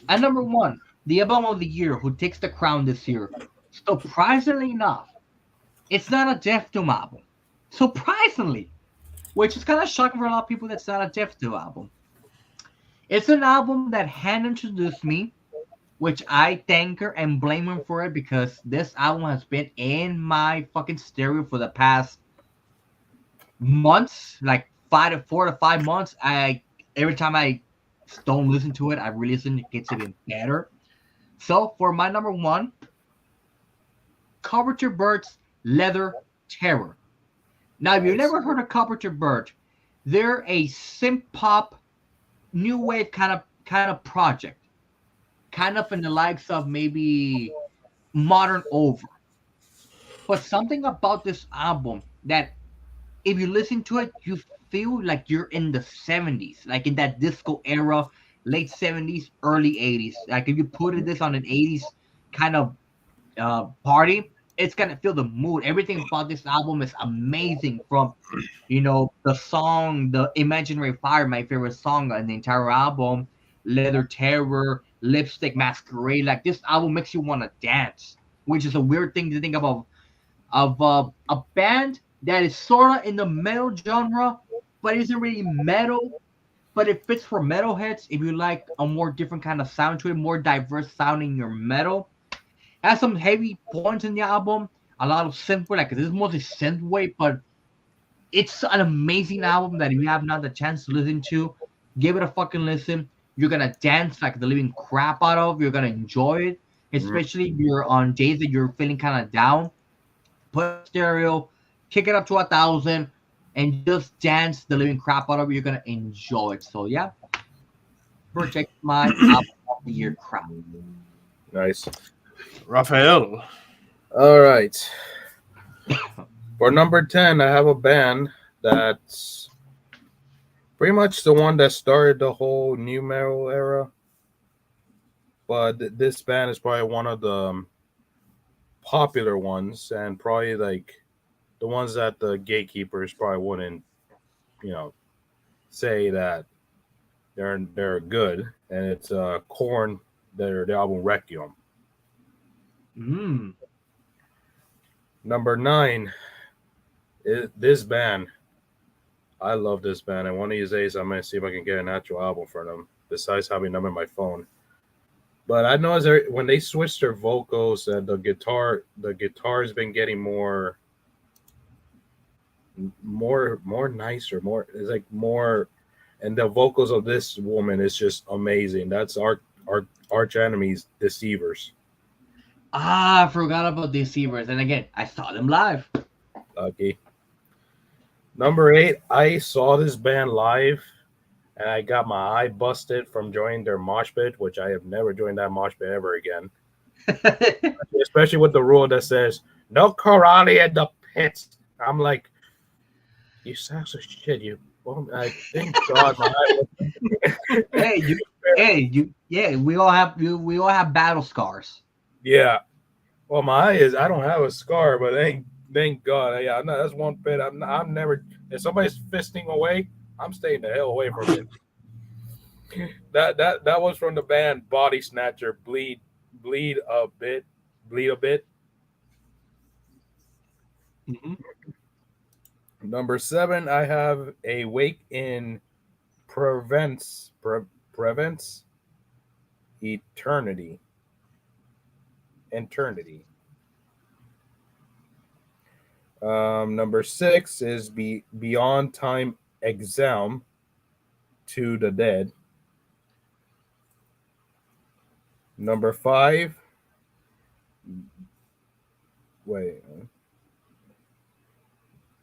at number 1, the album of the year, who takes the crown this year, surprisingly enough, it's not a Death Doom album. Surprisingly, which is kind of shocking for a lot of people. That's not a Death Doom album. It's an album that Han introduced me, which I thank her and blame him for it, because this album has been in my fucking stereo for the past months, like 4 to 5 months. Every time I don't listen to it. I re-listened. It gets even better. So for my number one, Carpenter Bird's Leather Terror. Now, if you've Nice. never heard of Carpenter Bird, they're a synth pop, new wave kind of project, kind of in the likes of maybe Modern Over. But something about this album that if you listen to it, you feel like you're in the 70s, like in that disco era, late 70s, early 80s. Like if you put this on an 80s kind of party, it's gonna feel the mood. Everything about this album is amazing. From the song, the Imaginary Fire, my favorite song on the entire album, Leather Terror, Lipstick Masquerade. Like this album makes you want to dance, which is a weird thing to think about of a band that is sort of in the metal genre, but isn't really metal. But it fits for metalheads if you like a more different kind of sound to it, more diverse sounding your metal. It has some heavy points in the album, a lot of synth wave, like this is mostly synth wave, but it's an amazing album that if you have not the chance to listen to, give it a fucking listen. You're gonna dance like the living crap out of. You're gonna enjoy it, especially if you're on days that you're feeling kind of down. Put stereo, kick it up to 1,000, and just dance the living crap out of it. You're gonna enjoy it. So yeah, project my album of the year crap. Nice. Raphael. All right. For number 10, I have a band that's pretty much the one that started the whole new metal era. But this band is probably one of the popular ones, and probably like the ones that the gatekeepers probably wouldn't, say that they're good. And it's Korn, the album Requiem. Mm. Number 9 is this band. I love this band, and one of these days I'm gonna see if I can get an actual album for them. Besides having them in my phone, but I know when they switched their vocals and the guitar's been getting more nicer, more it's like more, and the vocals of this woman is just amazing. That's our arch enemies, Deceivers. Ah, I forgot about Deceivers. And again, I saw them live. Lucky. Number 8, I saw this band live, and I got my eye busted from joining their mosh pit, which I have never joined that mosh pit ever again. Especially with the rule that says no karate in the pits. I'm like, you sacks of shit, you. Well, I thank God my eye was. Yeah, we all have battle scars. Yeah. Well, my eye is. I don't have a scar, but thank God. Yeah, no, that's one pit. I'm never. If somebody's fisting away, I'm staying the hell away from it. That was from the band Body Snatcher. Bleed a bit. Mm-hmm. Number 7, I have a Wake in Prevents Eternity. Number 6 is Beyond Time Exam to the Dead. Number 5. Wait.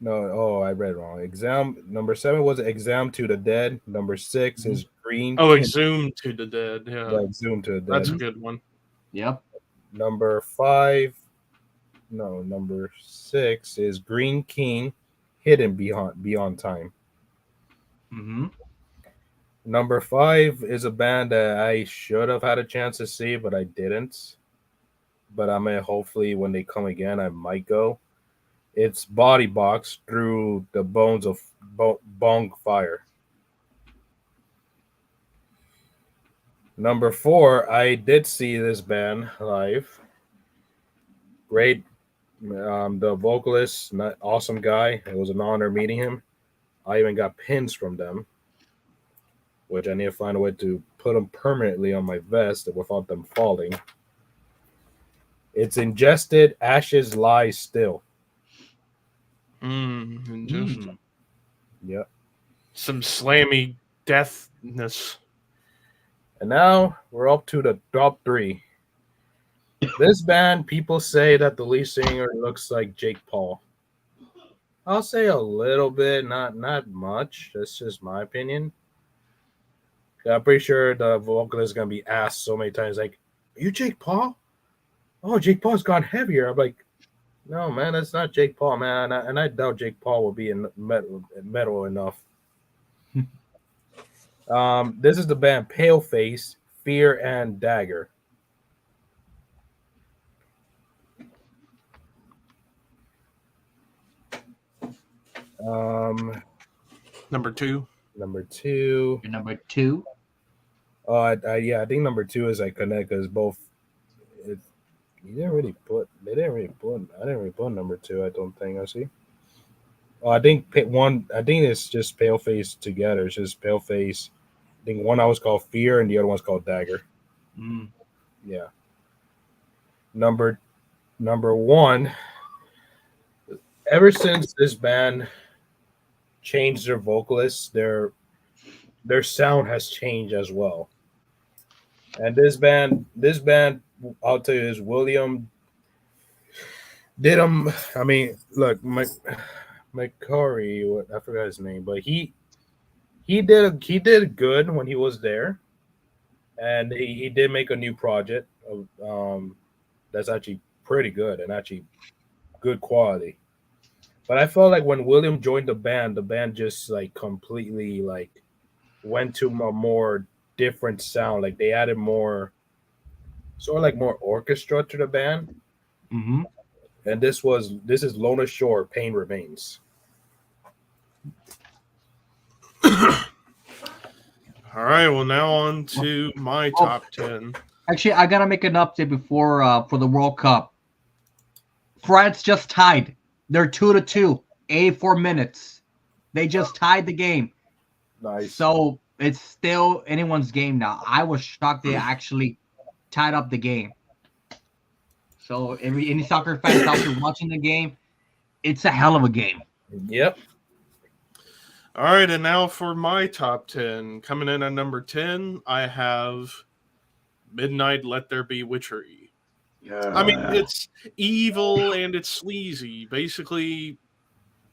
No, I read wrong. Exam. Number 7 was Exam to the Dead. Number 6 is Green. Oh, Exhumed to the Dead. Yeah, Exhumed to the Dead. That's a good one. Yep. Number 5. No, number 6 is Green King, Hidden Beyond Time. Mm-hmm. Number 5 is a band that I should have had a chance to see, but I didn't. But I may hopefully when they come again, I might go. It's Body Box, Through the Bones of Bong Fire. Number 4, I did see this band live. Great. The vocalist, awesome guy. It was an honor meeting him. I even got pins from them, which I need to find a way to put them permanently on my vest without them falling. It's Ingested Ashes Lie Still. Ingested. Yep. Some slammy deathness. And now we're up to the top 3. This band, people say that the lead singer looks like Jake Paul. I'll say a little bit, not much. That's just my opinion. I'm pretty sure the vocalist is gonna be asked so many times, like, "Are you Jake Paul? Oh, Jake Paul's gone heavier." I'm like, "No, man, that's not Jake Paul, man." And I doubt Jake Paul will be in metal enough. This is the band Paleface, Fear and Dagger. Number 2. Number 2. Your number 2. Yeah, I think number 2 is like connect because both. They didn't really put. I didn't really put number 2. I don't think. I see. Oh, I think one. I think it's just Paleface together. It's just Paleface. I think one was called Fear and the other one's called Dagger. Yeah. Number 1. Ever since this band changed their vocalists, their sound has changed as well. And this band, I'll tell you, is William did him. I mean, look, McCurry, I forgot his name, but he did good when he was there, and he did make a new project of that's actually pretty good and actually good quality. But I felt like when William joined the band just like completely like went to a more different sound. Like they added more, sort of like more orchestra to the band. Mm-hmm. And this is Lona Shore, Pain Remains. All right, well, now on to my top 10. Actually, I gotta make an update before for the World Cup. France just tied. They're 2-2, 84 minutes. They just tied the game. Nice. So it's still anyone's game now. I was shocked they actually tied up the game. So any soccer fans out there watching the game, it's a hell of a game. Yep. All right, and now for my top 10. Coming in at number 10, I have Midnight Let There Be Witchery. Yeah. I mean, it's evil and it's sleazy. Basically,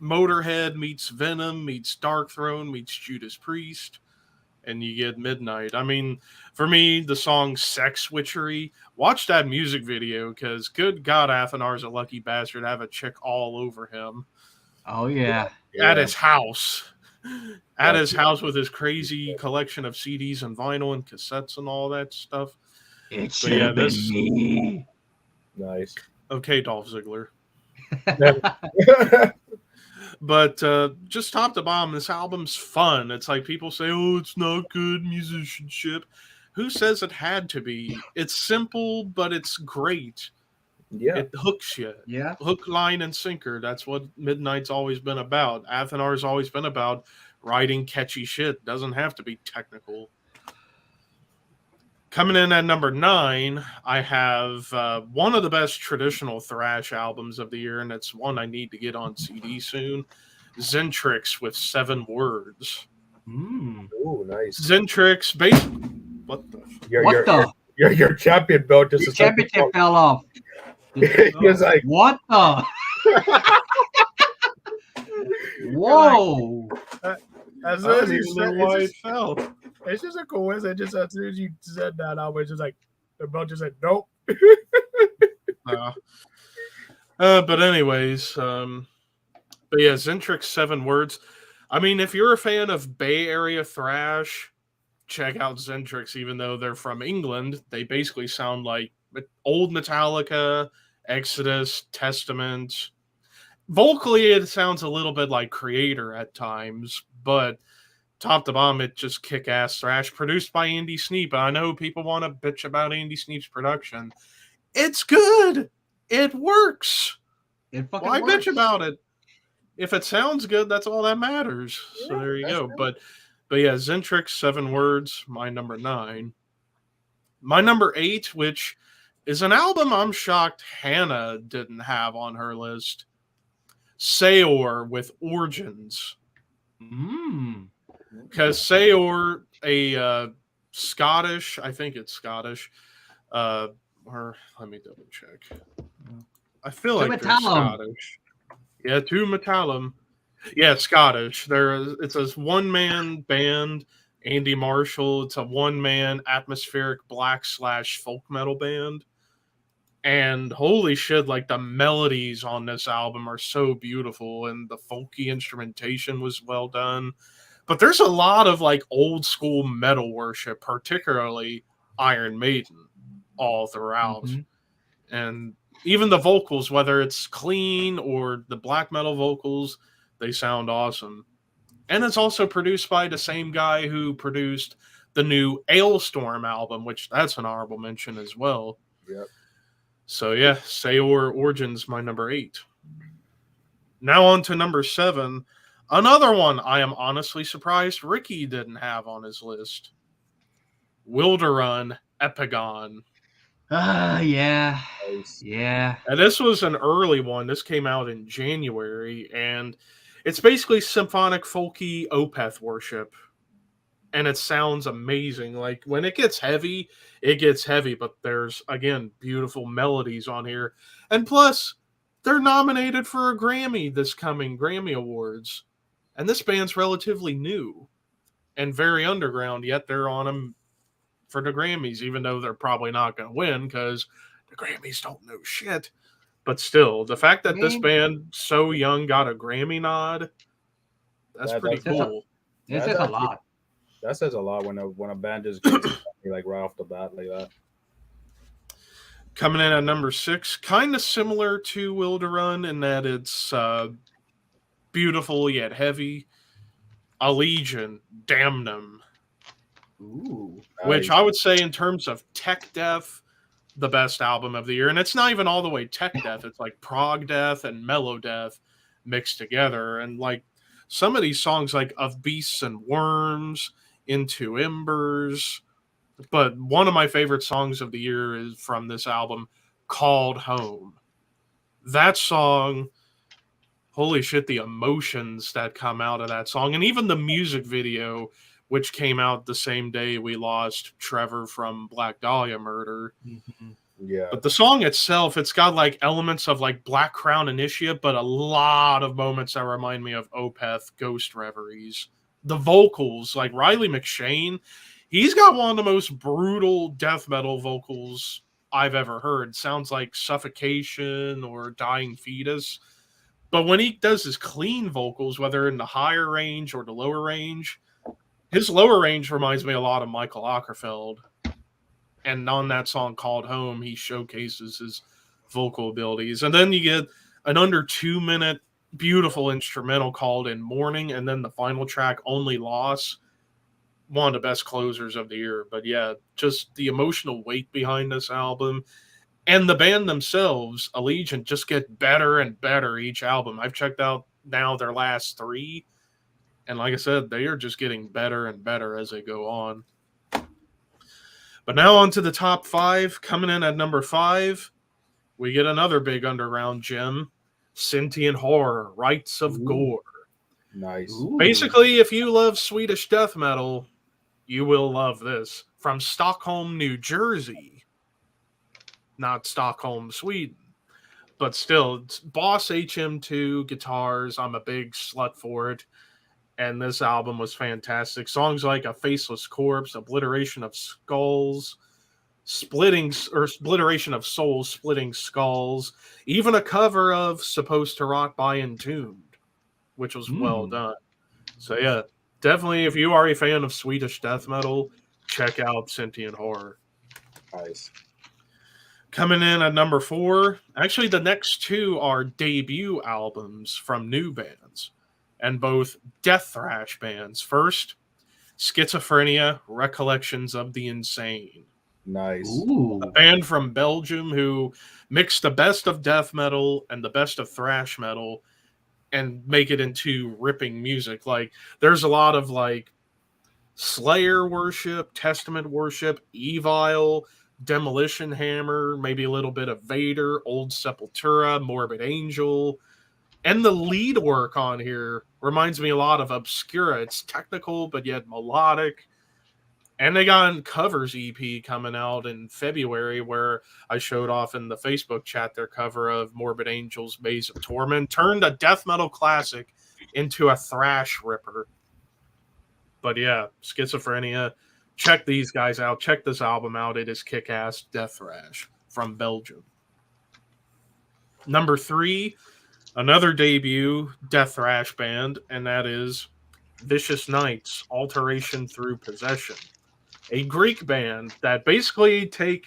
Motorhead meets Venom meets Darkthrone meets Judas Priest, and you get Midnight. I mean, for me, the song Sex Witchery, watch that music video because good God, Athenar's a lucky bastard to have a chick all over him. Oh, yeah. At his house. At his house with his crazy collection of CDs and vinyl and cassettes and all that stuff. It should have been me. Nice. Okay, Dolph Ziggler. But just top to bottom, this album's fun. It's like people say, oh, it's not good musicianship. Who says it had to be? It's simple, but it's great. Yeah. It hooks you. Yeah. Hook, line, and sinker. That's what Midnight's always been about. Athenar's always been about writing catchy shit. Doesn't have to be technical. Coming in at number 9, I have one of the best traditional thrash albums of the year, and it's one I need to get on CD soon. Zentrix with 7 words. Oh, nice. Zentrix, what the? Your champion belt just your championship fell off. He was like, what the? Whoa! As soon as you said why it fell. It's just a coincidence. Just as soon as you said that, I was just like, the belt just said, nope. But anyways, but yeah, Zentrix 7 words. I mean, if you're a fan of Bay Area thrash, check out Zentrix. Even though they're from England, they basically sound like old Metallica, Exodus, Testament. Vocally, it sounds a little bit like Creator at times, but top to bottom, it just kick-ass thrash produced by Andy Sneap. I know people want to bitch about Andy Sneap's production. It's good. It works. Why bitch about it? If it sounds good, that's all that matters. Yeah, so there you go. Good. But yeah, Zentrix 7 words, my number 9. My number 8, which is an album I'm shocked Hannah didn't have on her list. Sayor with Origins. Because Sayor, a Scottish. I think it's Scottish. Or let me double check. I feel To like they're Metallum. Scottish. Yeah, to Metallum. Yeah, Scottish. It's a one-man band. Andy Marshall. It's a one-man atmospheric black/folk metal band. And holy shit, like the melodies on this album are so beautiful, and the folky instrumentation was well done. But there's a lot of like old school metal worship, particularly Iron Maiden, all throughout. Mm-hmm. And even the vocals, whether it's clean or the black metal vocals, they sound awesome. And it's also produced by the same guy who produced the new Ailstorm album, which that's an honorable mention as well. Yep. So yeah, Sayor Origins, my number 8. Now on to number 7. Another one I am honestly surprised Ricky didn't have on his list. Wilderun Epigon. Yeah. Nice. Yeah. And this was an early one. This came out in January, and it's basically symphonic folky Opeth worship. And it sounds amazing. Like when it gets heavy, but there's again beautiful melodies on here. And plus, they're nominated for a Grammy this coming Grammy Awards. And this band's relatively new and very underground, yet they're on them for the Grammys, even though they're probably not going to win because the Grammys don't know shit. But still, the fact that this band so young got a Grammy nod, that's pretty cool. It says a lot. That says a lot when a band just gets like right off the bat like that. Coming in at number 6, kind of similar to Wilderun in that it's beautiful yet heavy. Allegiant, Damnum. Ooh. Which I would say in terms of tech death, the best album of the year. And it's not even all the way tech death. It's like prog death and mellow death mixed together. And like some of these songs like Of Beasts and Worms, Into Embers. But one of my favorite songs of the year is from this album, Called Home. That song, holy shit, the emotions that come out of that song. And even the music video, which came out the same day we lost Trevor from Black Dahlia murder. Mm-hmm. Yeah. But the song itself, it's got like elements of like Black Crown Initiate, but a lot of moments that remind me of Opeth Ghost Reveries. The vocals, like Riley McShane, he's got one of the most brutal death metal vocals I've ever heard. Sounds like Suffocation or Dying Fetus. But when he does his clean vocals, whether in the higher range or the lower range, his lower range reminds me a lot of Michael Ockerfeld. And on that song Called Home, he showcases his vocal abilities. And then you get an under 2-minute beautiful instrumental called In Morning, and then the final track, Only Loss. One of the best closers of the year. But yeah, just the emotional weight behind this album. And the band themselves, Allegiant, just get better and better each album. I've checked out now their last 3. And like I said, they are just getting better and better as they go on. But now on to the top 5. Coming in at number 5, we get another big underground gem, Sentient Horror, Rites of Gore. Nice. Ooh. Basically, if you love Swedish death metal, you will love this. From Stockholm, New Jersey. Not Stockholm, Sweden. But still, it's Boss HM2 guitars. I'm a big slut for it. And this album was fantastic. Songs like A Faceless Corpse, Obliteration of Skulls, Obliteration of Souls, Splitting Skulls, even a cover of Supposed to Rot by Entombed, which was well done. So yeah, definitely if you are a fan of Swedish death metal, check out Sentient Horror. Nice. Coming in at number 4, actually the next 2 are debut albums from new bands. And both death thrash bands. First, Schizophrenia, Recollections of the Insane. Nice. Ooh. A band from Belgium who mixed the best of death metal and the best of thrash metal and make it into ripping music. Like, there's a lot of, like, Slayer worship, Testament worship, Evil, Demolition Hammer, maybe a little bit of Vader, Old Sepultura, Morbid Angel. And the lead work on here reminds me a lot of Obscura. It's technical, but yet melodic. And they got a covers EP coming out in February where I showed off in the Facebook chat their cover of Morbid Angel's Maze of Torment, turned a death metal classic into a thrash ripper. But yeah, Schizophrenia. Check these guys out. Check this album out. It is kick-ass death thrash from Belgium. Number 3, another debut death thrash band, and that is Vicious Knights, Alteration Through Possession. A Greek band that basically take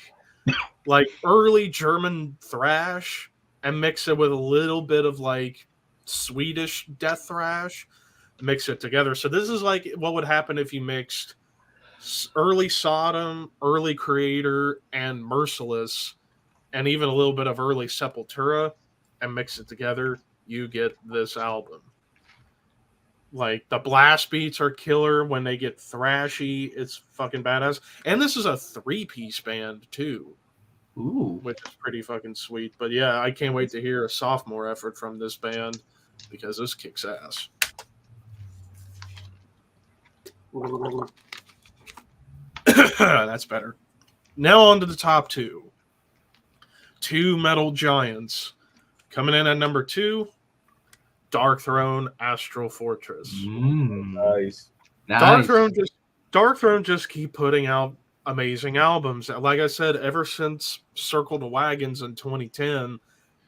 like early German thrash and mix it with a little bit of like Swedish death thrash, mix it together. So this is like what would happen if you mixed early Sodom, early Creator, and Merciless, and even a little bit of early Sepultura, and mix it together. You get this album. Like, the blast beats are killer when they get thrashy. It's fucking badass. And this is a 3-piece band, too. Ooh. Which is pretty fucking sweet. But yeah, I can't wait to hear a sophomore effort from this band because this kicks ass. That's better. Now on to the top 2. 2 metal giants. Coming in at number 2, Dark Throne, Astral Fortress. Nice. Dark Throne just keep putting out amazing albums. Like I said, ever since Circle the Wagons in 2010,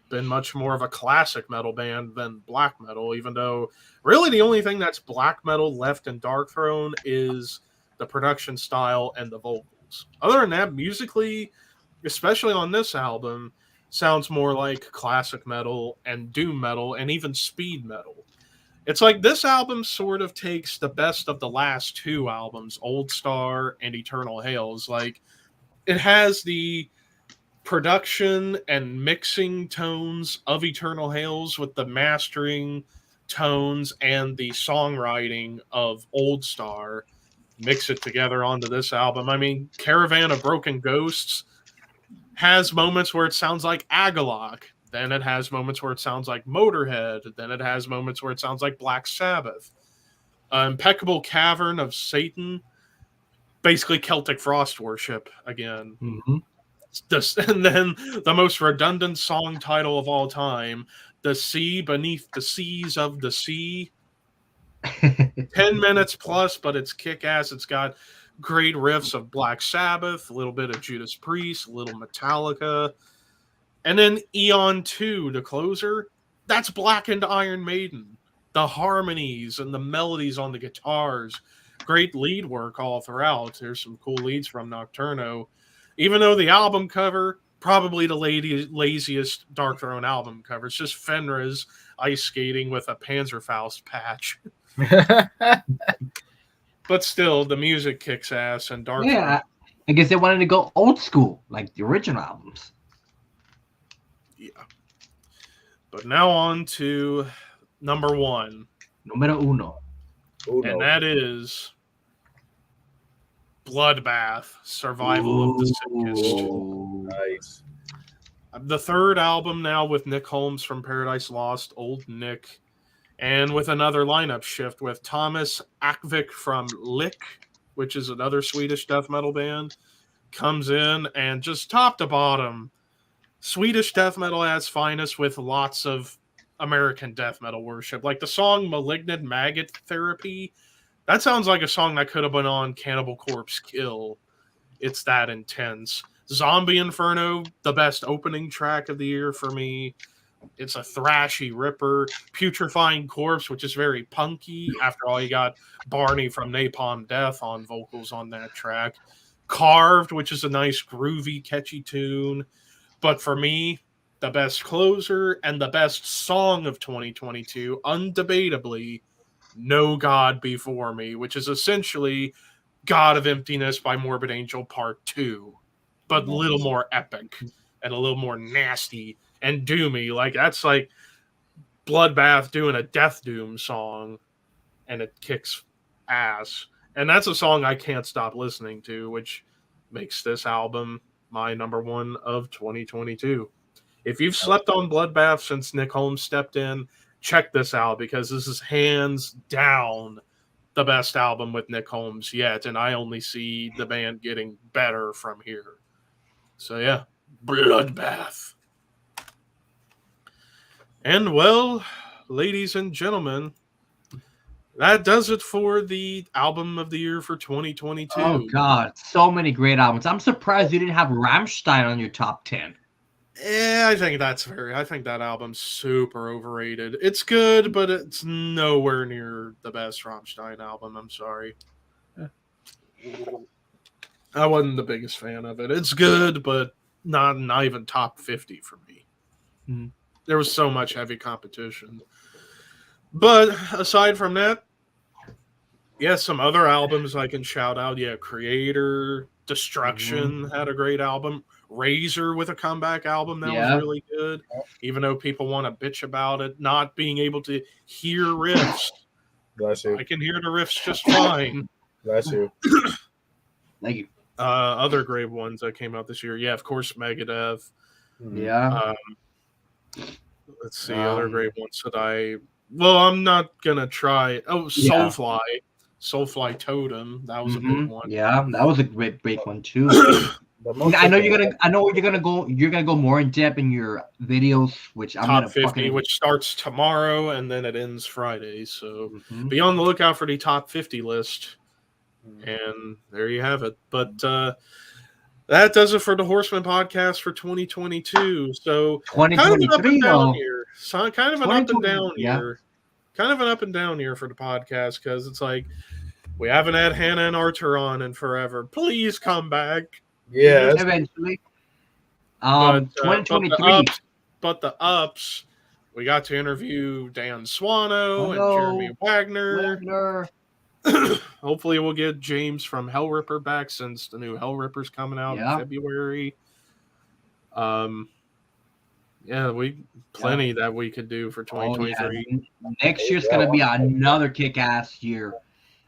been much more of a classic metal band than black metal, even though really the only thing that's black metal left in Dark Throne is the production style and the vocals. Other than that, musically, especially on this album, sounds more like classic metal and doom metal and even speed metal. It's like this album sort of takes the best of the last 2 albums, Old Star and Eternal Hails. Like, it has the production and mixing tones of Eternal Hails with the mastering tones and the songwriting of Old Star. Mix it together onto this album. I mean, Caravan of Broken Ghosts has moments where it sounds like Agalloch. Then it has moments where it sounds like Motorhead. Then it has moments where it sounds like Black Sabbath. Impeccable Cavern of Satan, basically Celtic Frost worship again. Mm-hmm. And then the most redundant song title of all time, The Sea Beneath the Seas of the Sea. 10 minutes plus, but it's kick-ass. It's got great riffs of Black Sabbath, a little bit of Judas Priest, a little Metallica. And then Eon 2, the closer, that's Blackened Iron Maiden. The harmonies and the melodies on the guitars. Great lead work all throughout. There's some cool leads from Nocturno. Even though the album cover, probably the laziest Dark Throne album cover. It's just Fenris ice skating with a Panzerfaust patch. But still, the music kicks ass and Dark Throne. I guess they wanted to go old school, like the original albums. Yeah. But now on to number 1. Numero uno. And that is Bloodbath, Survival of the Sickest. Nice. The 3rd album now with Nick Holmes from Paradise Lost, Old Nick, and with another lineup shift with Thomas Akvik from Lick, which is another Swedish death metal band, comes in and just top to bottom, Swedish death metal at its finest with lots of American death metal worship. Like the song Malignant Maggot Therapy, that sounds like a song that could have been on Cannibal Corpse Kill. It's that intense. Zombie Inferno, the best opening track of the year for me. It's a thrashy ripper. Putrefying Corpse, which is very punky. After all, you got Barney from Napalm Death on vocals on that track. Carved, which is a nice groovy, catchy tune. But for me, the best closer and the best song of 2022, undebatably, No God Before Me, which is essentially God of Emptiness by Morbid Angel Part 2, but a little more epic and a little more nasty and doomy. Like, that's like Bloodbath doing a Death Doom song, and it kicks ass. And that's a song I can't stop listening to, which makes this album my number 1 of 2022. If you've slept on Bloodbath since Nick Holmes stepped in, check this out, because this is hands down the best album with Nick Holmes yet, and I only see the band getting better from here. So yeah, Bloodbath. And well, ladies and gentlemen, that does it for the album of the year for 2022. Oh God, so many great albums. I'm surprised you didn't have Rammstein on your top 10. Yeah, I think that album's super overrated. It's good, but it's nowhere near the best Rammstein album. I'm sorry. I wasn't the biggest fan of it. It's good, but not even top 50 for me. Mhm. There was so much heavy competition. But aside from that, some other albums I can shout out. Yeah, Creator, Destruction had a great album. Razor with a comeback album that was really good. Even though people want to bitch about it not being able to hear riffs. Bless you. I can hear the riffs just fine. Bless you. Thank you. Other great ones that came out this year. Yeah, of course, Megadeth. Yeah. Let's see, other great ones that I'm not going to try. Oh, Soulfly. Soulfly Totem. That was a big one. Yeah, that was a great one too. I know you're gonna go more in depth in your videos, which I'm Top gonna 50, which starts tomorrow and then it ends Friday. So be on the lookout for the top 50 list. And there you have it. But that does it for the Horsemen podcast for 2022. So 2023 though. Kind of an up and down year. Kind of an up and down year for the podcast because it's like we haven't had Hannah and Arthur on in forever. Please come back. Yeah, eventually. 2023. But the ups, we got to interview Dan Swano and Jeremy Wagner. Hopefully, we'll get James from Hell Ripper back since the new Hell Ripper's coming out in February. Plenty that we could do for 2023. Next year's gonna be another kick-ass year.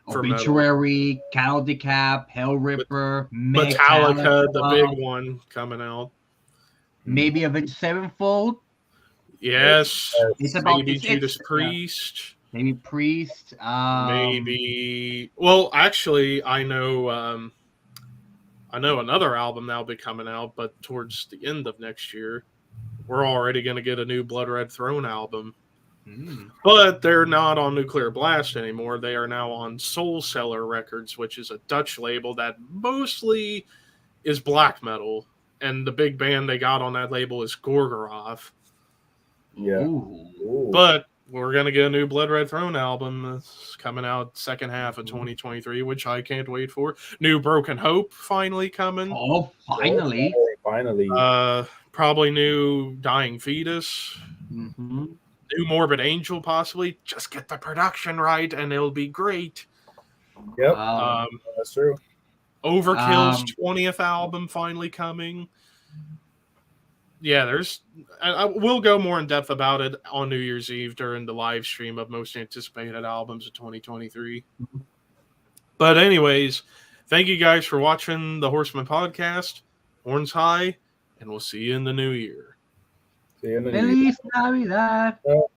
Obituary, Cattle Decap, Hell Ripper, Metallica, the big one coming out. Maybe Avenged Sevenfold. Yes. It's about Judas Priest. Maybe Priest. Maybe. Well, actually, I know another album that'll be coming out, but towards the end of next year, we're already going to get a new Blood Red Throne album. But they're not on Nuclear Blast anymore. They are now on Soul Cellar Records, which is a Dutch label that mostly is black metal. And the big band they got on that label is Gorgoroth. Yeah. Ooh. But we're going to get a new Blood Red Throne album. It's coming out second half of 2023, which I can't wait for. New Broken Hope finally coming. Oh, finally. Finally. Probably new Dying Fetus. New Morbid Angel, possibly. Just get the production right, and it'll be great. Yep, that's true. Overkill's 20th album finally coming. Yeah, we'll go more in depth about it on New Year's Eve during the live stream of most anticipated albums of 2023. But anyways, thank you guys for watching the Horseman podcast. Horns high, and we'll see you in the new year. See you in the new year. Feliz Navidad.